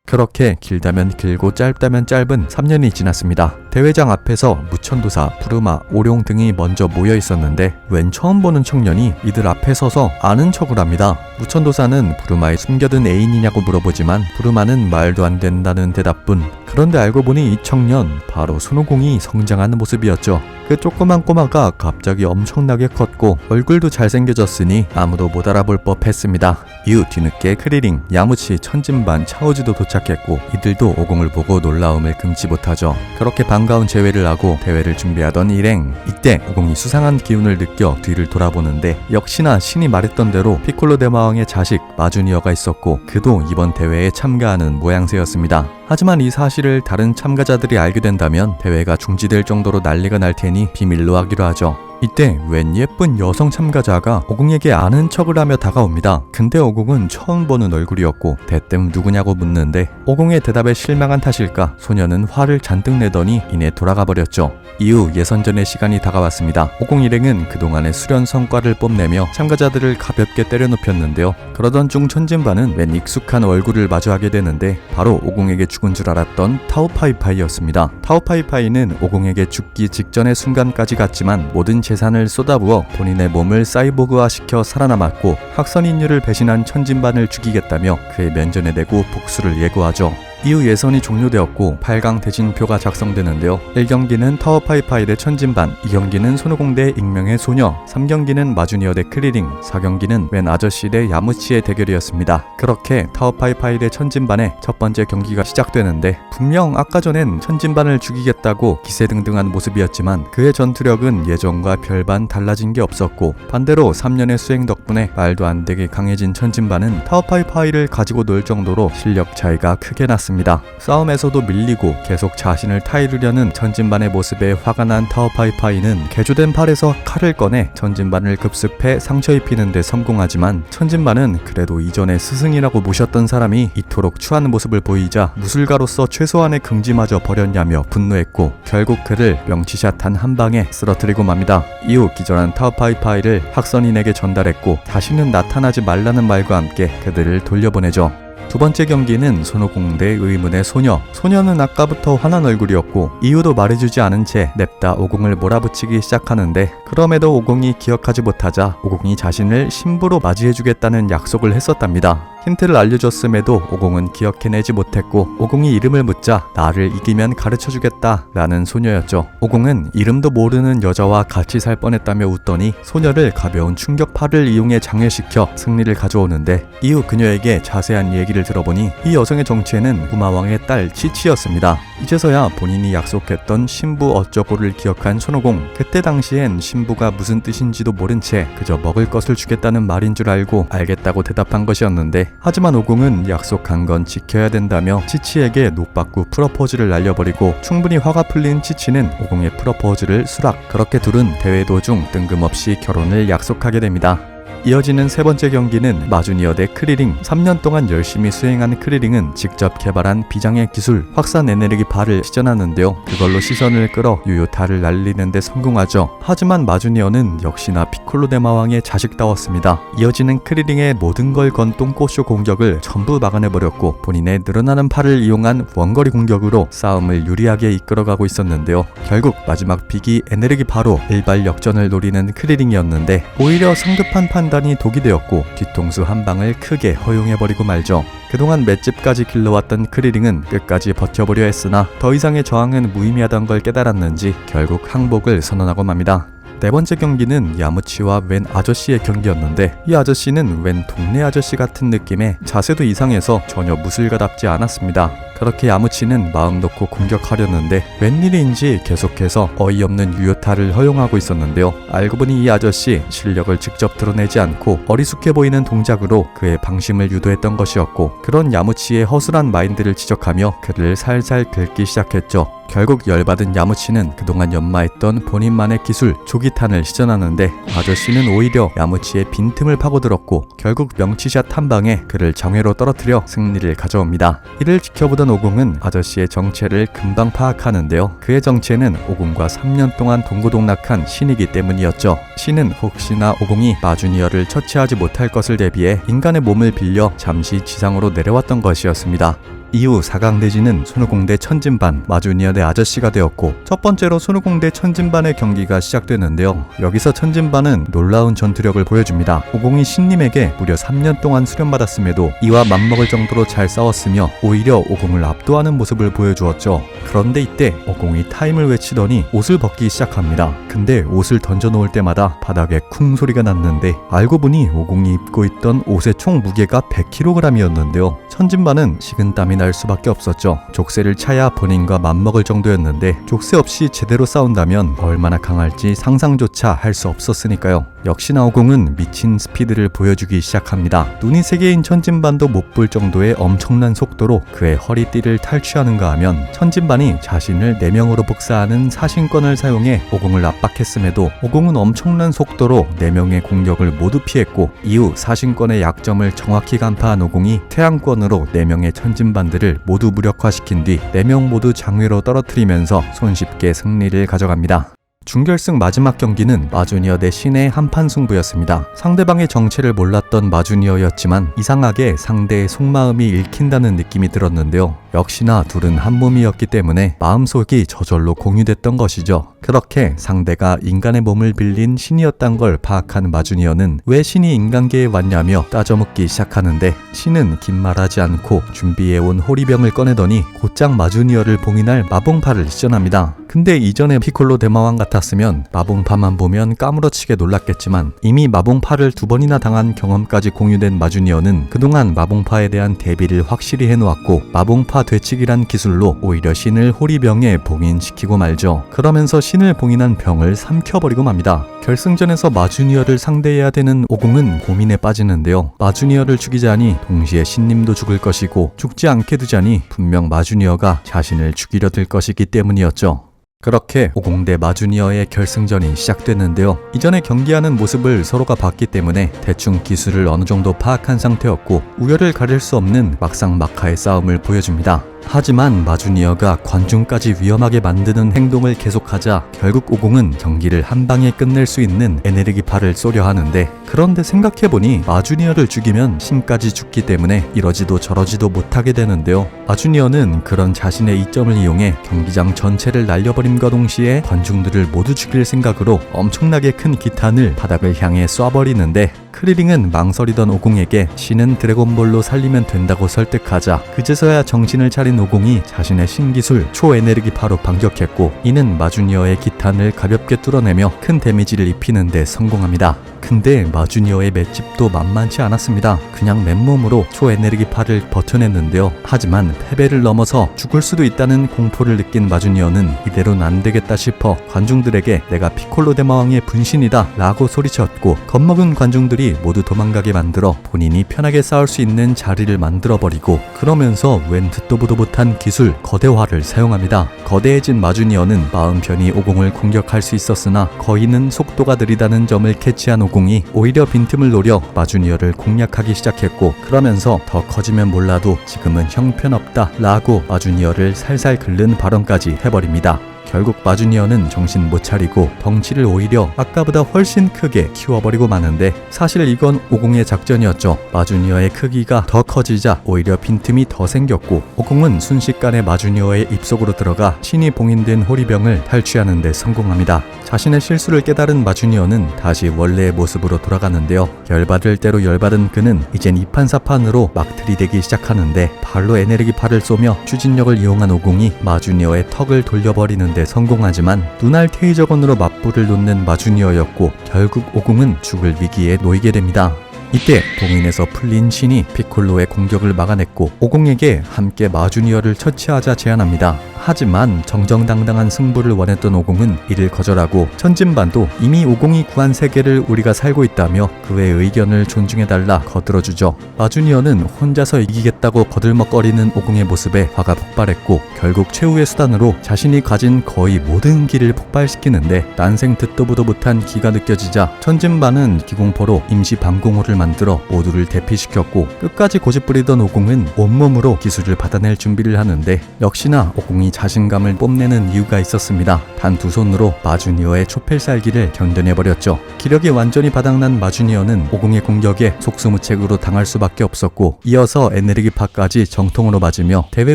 그렇게 길다면 길고 짧다면 짧은 3년이 지났습니다. 대회장 앞에서 무천도사, 부르마, 오룡 등이 먼저 모여 있었는데 웬 처음 보는 청년이 이들 앞에 서서 아는 척을 합니다. 무천도사는 부르마의 숨겨둔 애인이냐고 물어보지만 부르마는 말도 안 된다는 대답뿐. 그런데 알고 보니 이 청년 바로 손오공이 성장하는 모습이었죠. 그 조그만 꼬마가 갑자기 엄청나게 컸고 얼굴도 잘생겨졌으니 아무도 못 알아볼 법했습니다. 이후 뒤늦게 크리링, 야무치, 천진반, 차오즈도 도착했고 이들도 오공을 보고 놀라움을 금치 못하죠. 그렇게 반가운 재회를 하고 대회를 준비하던 일행, 이때 오공이 수상한 기운을 느껴 뒤를 돌아보는데 역시나 신이 말했던 대로 피콜로 대마왕의 자식 마주니어가 있었고 그도 이번 대회에 참가하는 모양새였습니다. 하지만 이 사실을 다른 참가자들이 알게 된다면 대회가 중지될 정도로 난리가 날 테니 비밀로 하기로 하죠. 이때 웬 예쁜 여성 참가자가 오공에게 아는 척을 하며 다가옵니다. 근데 오공은 처음 보는 얼굴이었고 대뜸 누구냐고 묻는데 오공의 대답에 실망한 탓일까 소녀는 화를 잔뜩 내더니 이내 돌아가 버렸죠. 이후 예선전의 시간이 다가왔습니다. 오공 일행은 그동안의 수련 성과를 뽐내며 참가자들을 가볍게 때려눕혔는데요. 그러던 중 천진반은 웬 익숙한 얼굴을 마주하게 되는데 바로 오공에게 죽은 줄 알았던 타오파이파이였습니다. 타오파이파이는 오공에게 죽기 직전의 순간까지 갔지만 모든 재산을 쏟아부어 본인의 몸을 사이보그화시켜 살아남았고 학선인류를 배신한 천진반을 죽이겠다며 그의 면전에 대고 복수를 예고하죠. 이후 예선이 종료되었고 8강 대진표가 작성되는데요. 1경기는 타워파이파이 대 천진반, 2경기는 손오공 대 익명의 소녀, 3경기는 마주니어 대 크리링, 4경기는 웬 아저씨 대 야무치의 대결이었습니다. 그렇게 타워파이파이 대 천진반의 첫 번째 경기가 시작되는데 분명 아까 전엔 천진반을 죽이겠다고 기세등등한 모습이었지만 그의 전투력은 예전과 별반 달라진 게 없었고 반대로 3년의 수행 덕분에 말도 안 되게 강해진 천진반은 타워파이파이를 가지고 놀 정도로 실력 차이가 크게 났습니다. 싸움에서도 밀리고 계속 자신을 타이르려는 천진반의 모습에 화가 난 타오파이파이는 개조된 팔에서 칼을 꺼내 천진반을 급습해 상처 입히는 데 성공하지만 천진반은 그래도 이전에 스승이라고 모셨던 사람이 이토록 추한 모습을 보이자 무술가로서 최소한의 긍지마저 버렸냐며 분노했고 결국 그를 명치샷 단 한 방에 쓰러뜨리고 맙니다. 이후 기절한 타오파이파이를 학선인에게 전달했고 다시는 나타나지 말라는 말과 함께 그들을 돌려보내죠. 두 번째 경기는 손오공 대 의문의 소녀. 소녀는 아까부터 화난 얼굴이었고 이유도 말해주지 않은 채 냅다 오공을 몰아붙이기 시작하는데 그럼에도 오공이 기억하지 못하자 오공이 자신을 신부로 맞이해주겠다는 약속을 했었답니다. 힌트를 알려줬음에도 오공은 기억해내지 못했고 오공이 이름을 묻자 나를 이기면 가르쳐주겠다 라는 소녀였죠. 오공은 이름도 모르는 여자와 같이 살 뻔했다며 웃더니 소녀를 가벼운 충격파를 이용해 장애시켜 승리를 가져오는데 이후 그녀에게 자세한 얘기를 들어보니 이 여성의 정체는 부마왕의 딸 치치였습니다. 이제서야 본인이 약속했던 신부 어쩌고를 기억한 손오공. 그때 당시엔 신부가 무슨 뜻인지도 모른 채 그저 먹을 것을 주겠다는 말인 줄 알고 알겠다고 대답한 것이었는데 하지만 오공은 약속한 건 지켜야 된다며 치치에게 노빠꾸 프러포즈를 날려버리고 충분히 화가 풀린 치치는 오공의 프러포즈를 수락. 그렇게 둘은 대회 도중 뜬금없이 결혼을 약속하게 됩니다. 이어지는 세 번째 경기는 마주니어 대 크리링. 3년 동안 열심히 수행한 크리링은 직접 개발한 비장의 기술 확산 에너지 파를 시전하는데요. 그걸로 시선을 끌어 유효타를 날리는 데 성공하죠. 하지만 마주니어는 역시나 피콜로 대마왕의 자식다웠습니다. 이어지는 크리링의 모든 걸 건 똥꼬쇼 공격을 전부 막아내버렸고 본인의 늘어나는 팔을 이용한 원거리 공격으로 싸움을 유리하게 이끌어가고 있었는데요. 결국 마지막 픽이 에너지 파로 일발 역전을 노리는 크리링이었는데 오히려 성급한 판단이 독이 되었고 뒤통수 한 방을 크게 허용해버리고 말죠. 그동안 맷집까지 길러왔던 크리링은 끝까지 버텨보려 했으나 더 이상의 저항은 무의미하던 걸 깨달았는지 결국 항복을 선언하고 맙니다. 네 번째 경기는 야무치와 웬 아저씨의 경기였는데 이 아저씨는 웬 동네 아저씨 같은 느낌에 자세도 이상해서 전혀 무술가답지 않았습니다. 그렇게 야무치는 마음 놓고 공격하려는데 웬일인지 계속해서 어이없는 유효타를 허용하고 있었는데요. 알고 보니 이 아저씨 실력을 직접 드러내지 않고 어리숙해 보이는 동작으로 그의 방심을 유도했던 것이었고 그런 야무치의 허술한 마인드를 지적하며 그를 살살 긁기 시작했죠. 결국 열받은 야무치는 그동안 연마했던 본인만의 기술 조기탄을 시전하는데 아저씨는 오히려 야무치의 빈틈을 파고들었고 결국 명치샷 한 방에 그를 정회로 떨어뜨려 승리를 가져옵니다. 이를 지켜보던 오공은 아저씨의 정체를 금방 파악하는데요. 그의 정체는 오공과 3년 동안 동고동락한 신이기 때문이었죠. 신은 혹시나 오공이 마주니어를 처치하지 못할 것을 대비해 인간의 몸을 빌려 잠시 지상으로 내려왔던 것이었습니다. 이후 4강 대진은 손오공 대 천진반, 마주니어 대 아저씨가 되었고 첫 번째로 손오공 대 천진반의 경기가 시작되는데요. 여기서 천진반은 놀라운 전투력을 보여줍니다. 오공이 신님에게 무려 3년 동안 수련받았음에도 이와 맞먹을 정도로 잘 싸웠으며 오히려 오공을 압도하는 모습을 보여주었죠. 그런데 이때 오공이 타임을 외치더니 옷을 벗기 시작합니다. 근데 옷을 던져놓을 때마다 바닥에 쿵 소리가 났는데 알고 보니 오공이 입고 있던 옷의 총 무게가 100kg이었는데요. 천진반은 식은땀이 날 수밖에 없었죠. 족쇄를 차야 본인과 맞먹을 정도였는데 족쇄 없이 제대로 싸운다면 얼마나 강할지 상상조차 할 수 없었으니까요. 역시나 오공은 미친 스피드를 보여주기 시작합니다. 눈이 3개인 천진반도 못 볼 정도의 엄청난 속도로 그의 허리띠를 탈취하는가 하면 천진반이 자신을 4명으로 복사하는 사신권을 사용해 오공을 압박했음에도 오공은 엄청난 속도로 4명의 공격을 모두 피했고 이후 사신권의 약점을 정확히 간파한 오공이 태양권으로 4명의 천진반들을 모두 무력화시킨 뒤 4명 모두 장외로 떨어뜨리면서 손쉽게 승리를 가져갑니다. 준결승 마지막 경기는 마주니어 대 신의 한판 승부였습니다. 상대방의 정체를 몰랐던 마주니어였지만 이상하게 상대의 속마음이 읽힌다는 느낌이 들었는데요. 역시나 둘은 한 몸이었기 때문에 마음속이 저절로 공유됐던 것이죠. 그렇게 상대가 인간의 몸을 빌린 신이었단 걸 파악한 마주니어는 왜 신이 인간계에 왔냐며 따져묻기 시작하는데 신은 긴 말하지 않고 준비해온 호리병을 꺼내더니 곧장 마주니어를 봉인할 마봉파를 시전합니다. 근데 이전에 피콜로 대마왕 같았으면 마봉파만 보면 까무러치게 놀랐겠지만 이미 마봉파를 2번이나 당한 경험까지 공유된 마주니어는 그동안 마봉파에 대한 대비를 확실히 해놓았고 마봉파 되치기란 기술로 오히려 신을 호리병에 봉인시키고 말죠. 그러면서 신을 봉인한 병을 삼켜버리고 맙니다. 결승전에서 마주니어를 상대해야 되는 오공은 고민에 빠지는데요. 마주니어를 죽이자니 동시에 신님도 죽을 것이고 죽지 않게 두자니 분명 마주니어가 자신을 죽이려 들 것이기 때문이었죠. 그렇게 오공 대 마주니어의 결승전이 시작됐는데요. 이전에 경기하는 모습을 서로가 봤기 때문에 대충 기술을 어느 정도 파악한 상태였고 우열을 가릴 수 없는 막상막하의 싸움을 보여줍니다. 하지만 마주니어가 관중까지 위험하게 만드는 행동을 계속하자 결국 오공은 경기를 한 방에 끝낼 수 있는 에네르기파를 쏘려 하는데 그런데 생각해보니 마주니어를 죽이면 신까지 죽기 때문에 이러지도 저러지도 못하게 되는데요. 마주니어는 그런 자신의 이점을 이용해 경기장 전체를 날려버림과 동시에 관중들을 모두 죽일 생각으로 엄청나게 큰 기탄을 바닥을 향해 쏴버리는데 크리링은 망설이던 오공에게 신은 드래곤볼로 살리면 된다고 설득하자 그제서야 정신을 차린 오공이 자신의 신기술 초에네르기파로 반격했고 이는 마주니어의 기탄을 가볍게 뚫어내며 큰 데미지를 입히는 데 성공합니다. 근데 마주니어의 맷집도 만만치 않았습니다. 그냥 맨몸으로 초에네르기파를 버텨냈는데요. 하지만 패배를 넘어서 죽을 수도 있다는 공포를 느낀 마주니어는 이대로는 안 되겠다 싶어 관중들에게 내가 피콜로 대마왕의 분신이다 라고 소리쳤고 겁먹은 관중들이 친구들이 모두 도망가게 만들어 본인이 편하게 싸울 수 있는 자리를 만들어버리고, 그러면서 웬 듣도 보도 못한 기술 거대화를 사용합니다. 거대해진 마주니어는 마음 편히 오공을 공격할 수 있었으나 거인은 속도가 느리다는 점을 캐치한 오공이 오히려 빈틈을 노려 마주니어를 공략하기 시작했고, 그러면서 더 커지면 몰라도 지금은 형편없다 라고 마주니어를 살살 긁는 발언까지 해버립니다. 결국 마주니어는 정신 못 차리고 덩치를 오히려 아까보다 훨씬 크게 키워버리고 마는데, 사실 이건 오공의 작전이었죠. 마주니어의 크기가 더 커지자 오히려 빈틈이 더 생겼고, 오공은 순식간에 마주니어의 입속으로 들어가 신이 봉인된 호리병을 탈취하는 데 성공합니다. 자신의 실수를 깨달은 마주니어는 다시 원래의 모습으로 돌아가는데요. 열받을 대로 열받은 그는 이젠 이판사판으로 막 들이대기 시작하는데, 발로 에네르기 팔을 쏘며 추진력을 이용한 오공이 마주니어의 턱을 돌려버리는 데 성공하지만 눈알 테이저건으로 맞불을 놓는 마주니어였고, 결국 오공은 죽을 위기에 놓이게 됩니다. 이때 봉인에서 풀린 신이 피콜로의 공격을 막아냈고 오공에게 함께 마주니어를 처치하자 제안합니다. 하지만 정정당당한 승부를 원했던 오공은 이를 거절하고, 천진반도 이미 오공이 구한 세계를 우리가 살고 있다며 그의 의견을 존중해달라 거들어주죠. 마주니어는 혼자서 이기겠다고 거들먹거리는 오공의 모습에 화가 폭발했고, 결국 최후의 수단으로 자신이 가진 거의 모든 기를 폭발시키는데, 난생 듣도 보도 못한 기가 느껴지자 천진반은 기공포로 임시 방공호를 만들어 모두를 대피시켰고, 끝까지 고집부리던 오공은 온몸으로 기술을 받아낼 준비를 하는데, 역시나 오공이 자신감을 뽐내는 이유가 있었습니다. 단 두 손으로 마주니어의 초펠살기를 견뎌내버렸죠. 기력이 완전히 바닥난 마주니어는 오공의 공격에 속수무책으로 당할 수밖에 없었고, 이어서 에네르기파까지 정통으로 맞으며 대회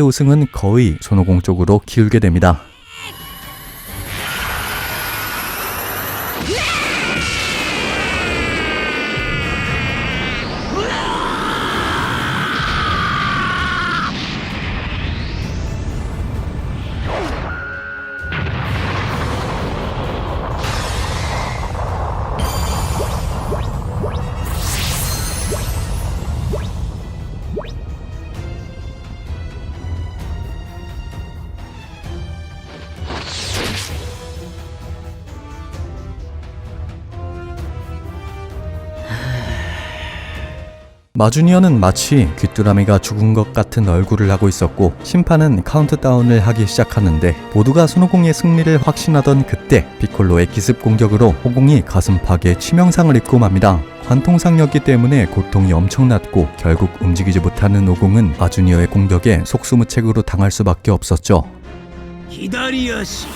우승은 거의 손오공 쪽으로 기울게 됩니다. 마주니어는 마치 귀뚜라미가 죽은 것 같은 얼굴을 하고 있었고, 심판은 카운트다운을 하기 시작하는데, 모두가 손오공의 승리를 확신하던 그때 피콜로의 기습 공격으로 오공이 가슴팍에 치명상을 입고 맙니다. 관통상이었기 때문에 고통이 엄청났고, 결국 움직이지 못하는 오공은 마주니어의 공격에 속수무책으로 당할 수밖에 없었죠. 左足。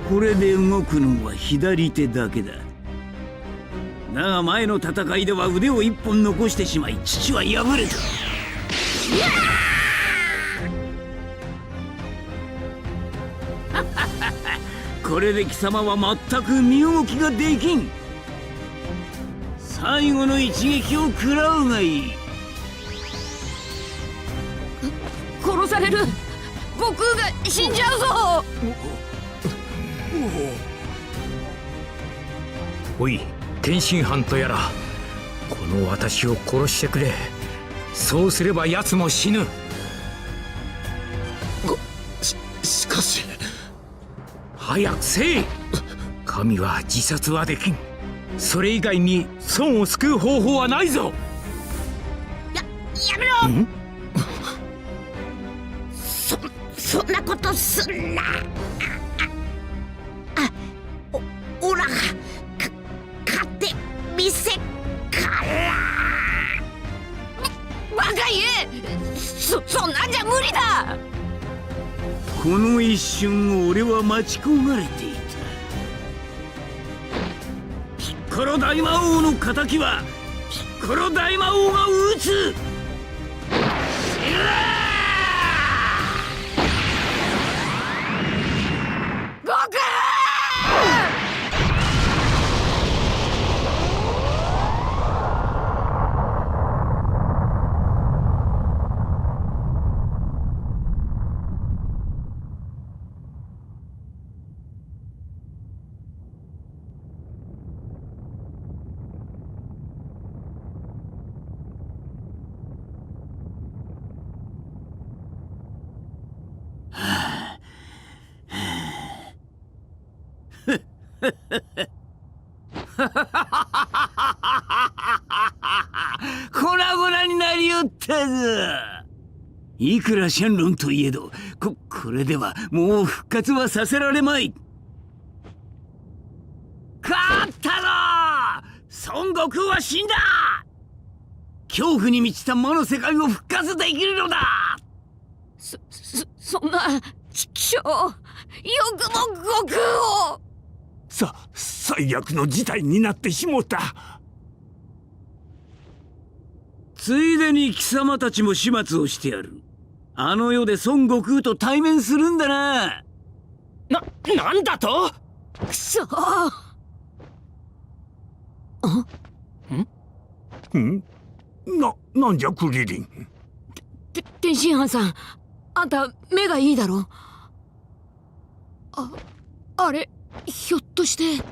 これで動くのは左手だけだ。だが前の戦いでは腕を一本残してしまい父は敗れた。これで貴様は全く身動きができん。最後の一撃を食らうがいい。殺される。悟空が死んじゃうぞ。おい、天津飯とやら、この私を殺してくれ。そうすれば奴も死ぬ。しかし、早くせい。神は自殺はできん。それ以外に孫を救う方法はないぞ。やめろ。そんなことすんな。オラが勝ってみせからバカ言え。そんなんじゃ無理だ。この一瞬を俺は待ち焦がれていた。ピッコロ大魔王の敵はピッコロ大魔王が撃つ。悟空！粉々になりよったぞ。いくらシャンロンといえど、これではもう復活はさせられまい。勝ったぞ！孫悟空は死んだ！恐怖に満ちた魔の世界を復活できるのだ！そんな畜生、よくも悟空を。最悪の事態になってしもた。ついでに貴様たちも始末をしてやる。あの世で孫悟空と対面するんだな。なんだと？くそ。なんじゃクリリン。天津飯さん、あんた目がいいだろ。あれ、ひょっとして。やっ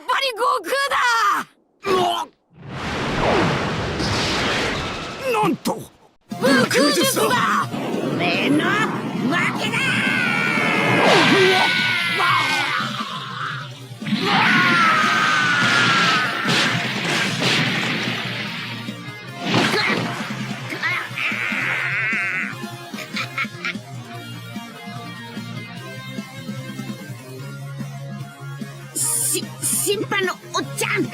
ぱり悟空だ！なんと武空術だ！俺の負けだ！審判のおっちゃん、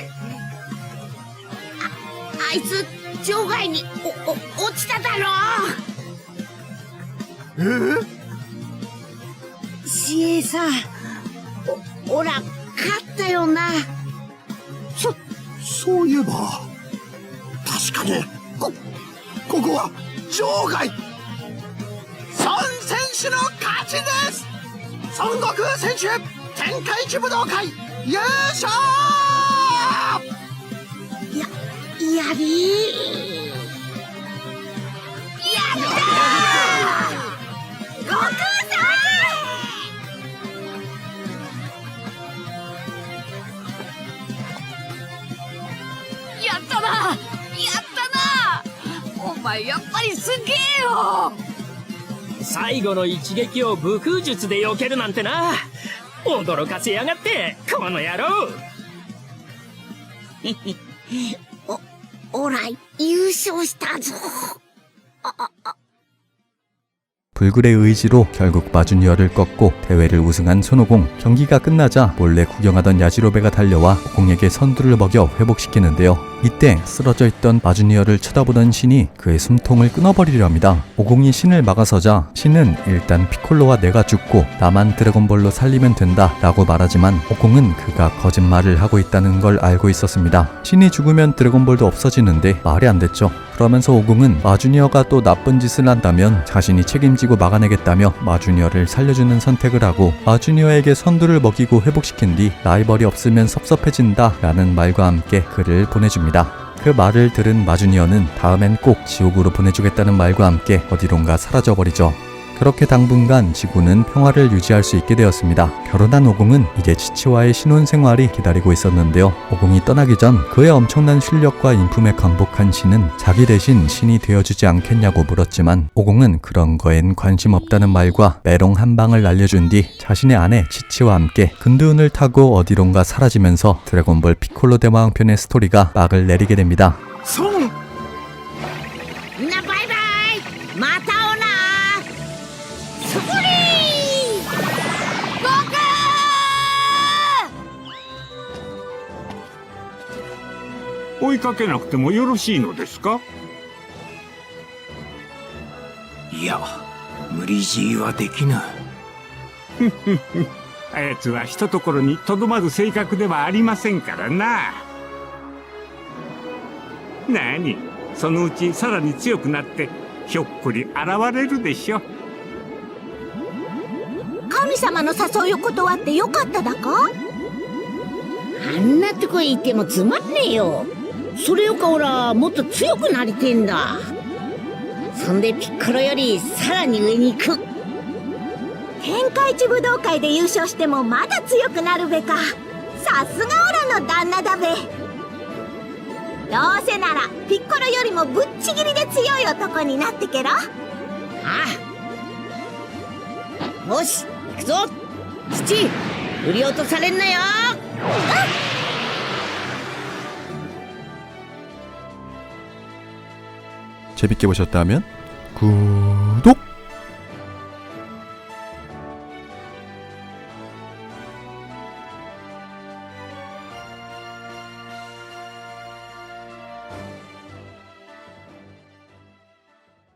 あいつ場外に落ちただろ。シエさん、おら勝ったよな。そういえば確かにここは場外。孫選手の勝ちです。孫悟空選手、天下一武道会優勝！やりー。やったー！悟空さん！やったな！やったな！お前やっぱりすげえよ！最後の一撃を武空術で避けるなんてな。驚かせやがってこの野郎。おら優勝したぞ。불굴의 의지로 결국 마주니어를 꺾고 대회를 우승한 손오공. 경기가 끝나자 몰래 구경하던 야지로베가 달려와 오공에게 선두를 먹여 회복시키는데요. 이때 쓰러져 있던 마주니어를 쳐다보던 신이 그의 숨통을 끊어버리려 합니다. 오공이 신을 막아서자 신은 일단 피콜로와 내가 죽고 나만 드래곤볼로 살리면 된다 라고 말하지만 오공은 그가 거짓말을 하고 있다는 걸 알고 있었습니다. 신이 죽으면 드래곤볼도 없어지는데 말이 안 됐죠. 그러면서 오공은 마주니어가 또 나쁜 짓을 한다면 자신이 책임지고 막아내겠다며 마주니어를 살려주는 선택을 하고 마주니어에게 선두를 먹이고 회복시킨 뒤 라이벌이 없으면 섭섭해진다 라는 말과 함께 글을 보내줍니다. 그 말을 들은 마주니어는 다음엔 꼭 지옥으로 보내주겠다는 말과 함께 어디론가 사라져버리죠. 그렇게 당분간 지구는 평화를 유지할 수 있게 되었습니다. 결혼한 오공은 이제 치치와의 신혼생활이 기다리고 있었는데요. 오공이 떠나기 전 그의 엄청난 실력과 인품에 감복한 신은 자기 대신 신이 되어주지 않겠냐고 물었지만 오공은 그런 거엔 관심 없다는 말과 메롱 한 방을 날려준 뒤 자신의 아내 치치와 함께 근두운을 타고 어디론가 사라지면서 드래곤볼 피콜로 대마왕편의 스토리가 막을 내리게 됩니다. なバイバイ、また会おうな。そこりー！悟空！追いかけなくてもよろしいのですか？いや、無理強いはできぬ。あやつはひとところにとどまる性格ではありませんからな。なに、そのうちさらに強くなってひょっこり現れるでしょ。神様の誘いを断ってよかっただか？あんなとこ行ってもつまんねえよ。それよかおらもっと強くなりてんだ。そんでピッコロよりさらに上に行く。天下一武道会で優勝してもまだ強くなるべか。さすがオラの旦那だべ。どうせならピッコロよりもぶっちぎりで強い男になってけろ。ああ、よし行くぞ。父、振り落とされんなよ。재밌게 보셨다면 구독!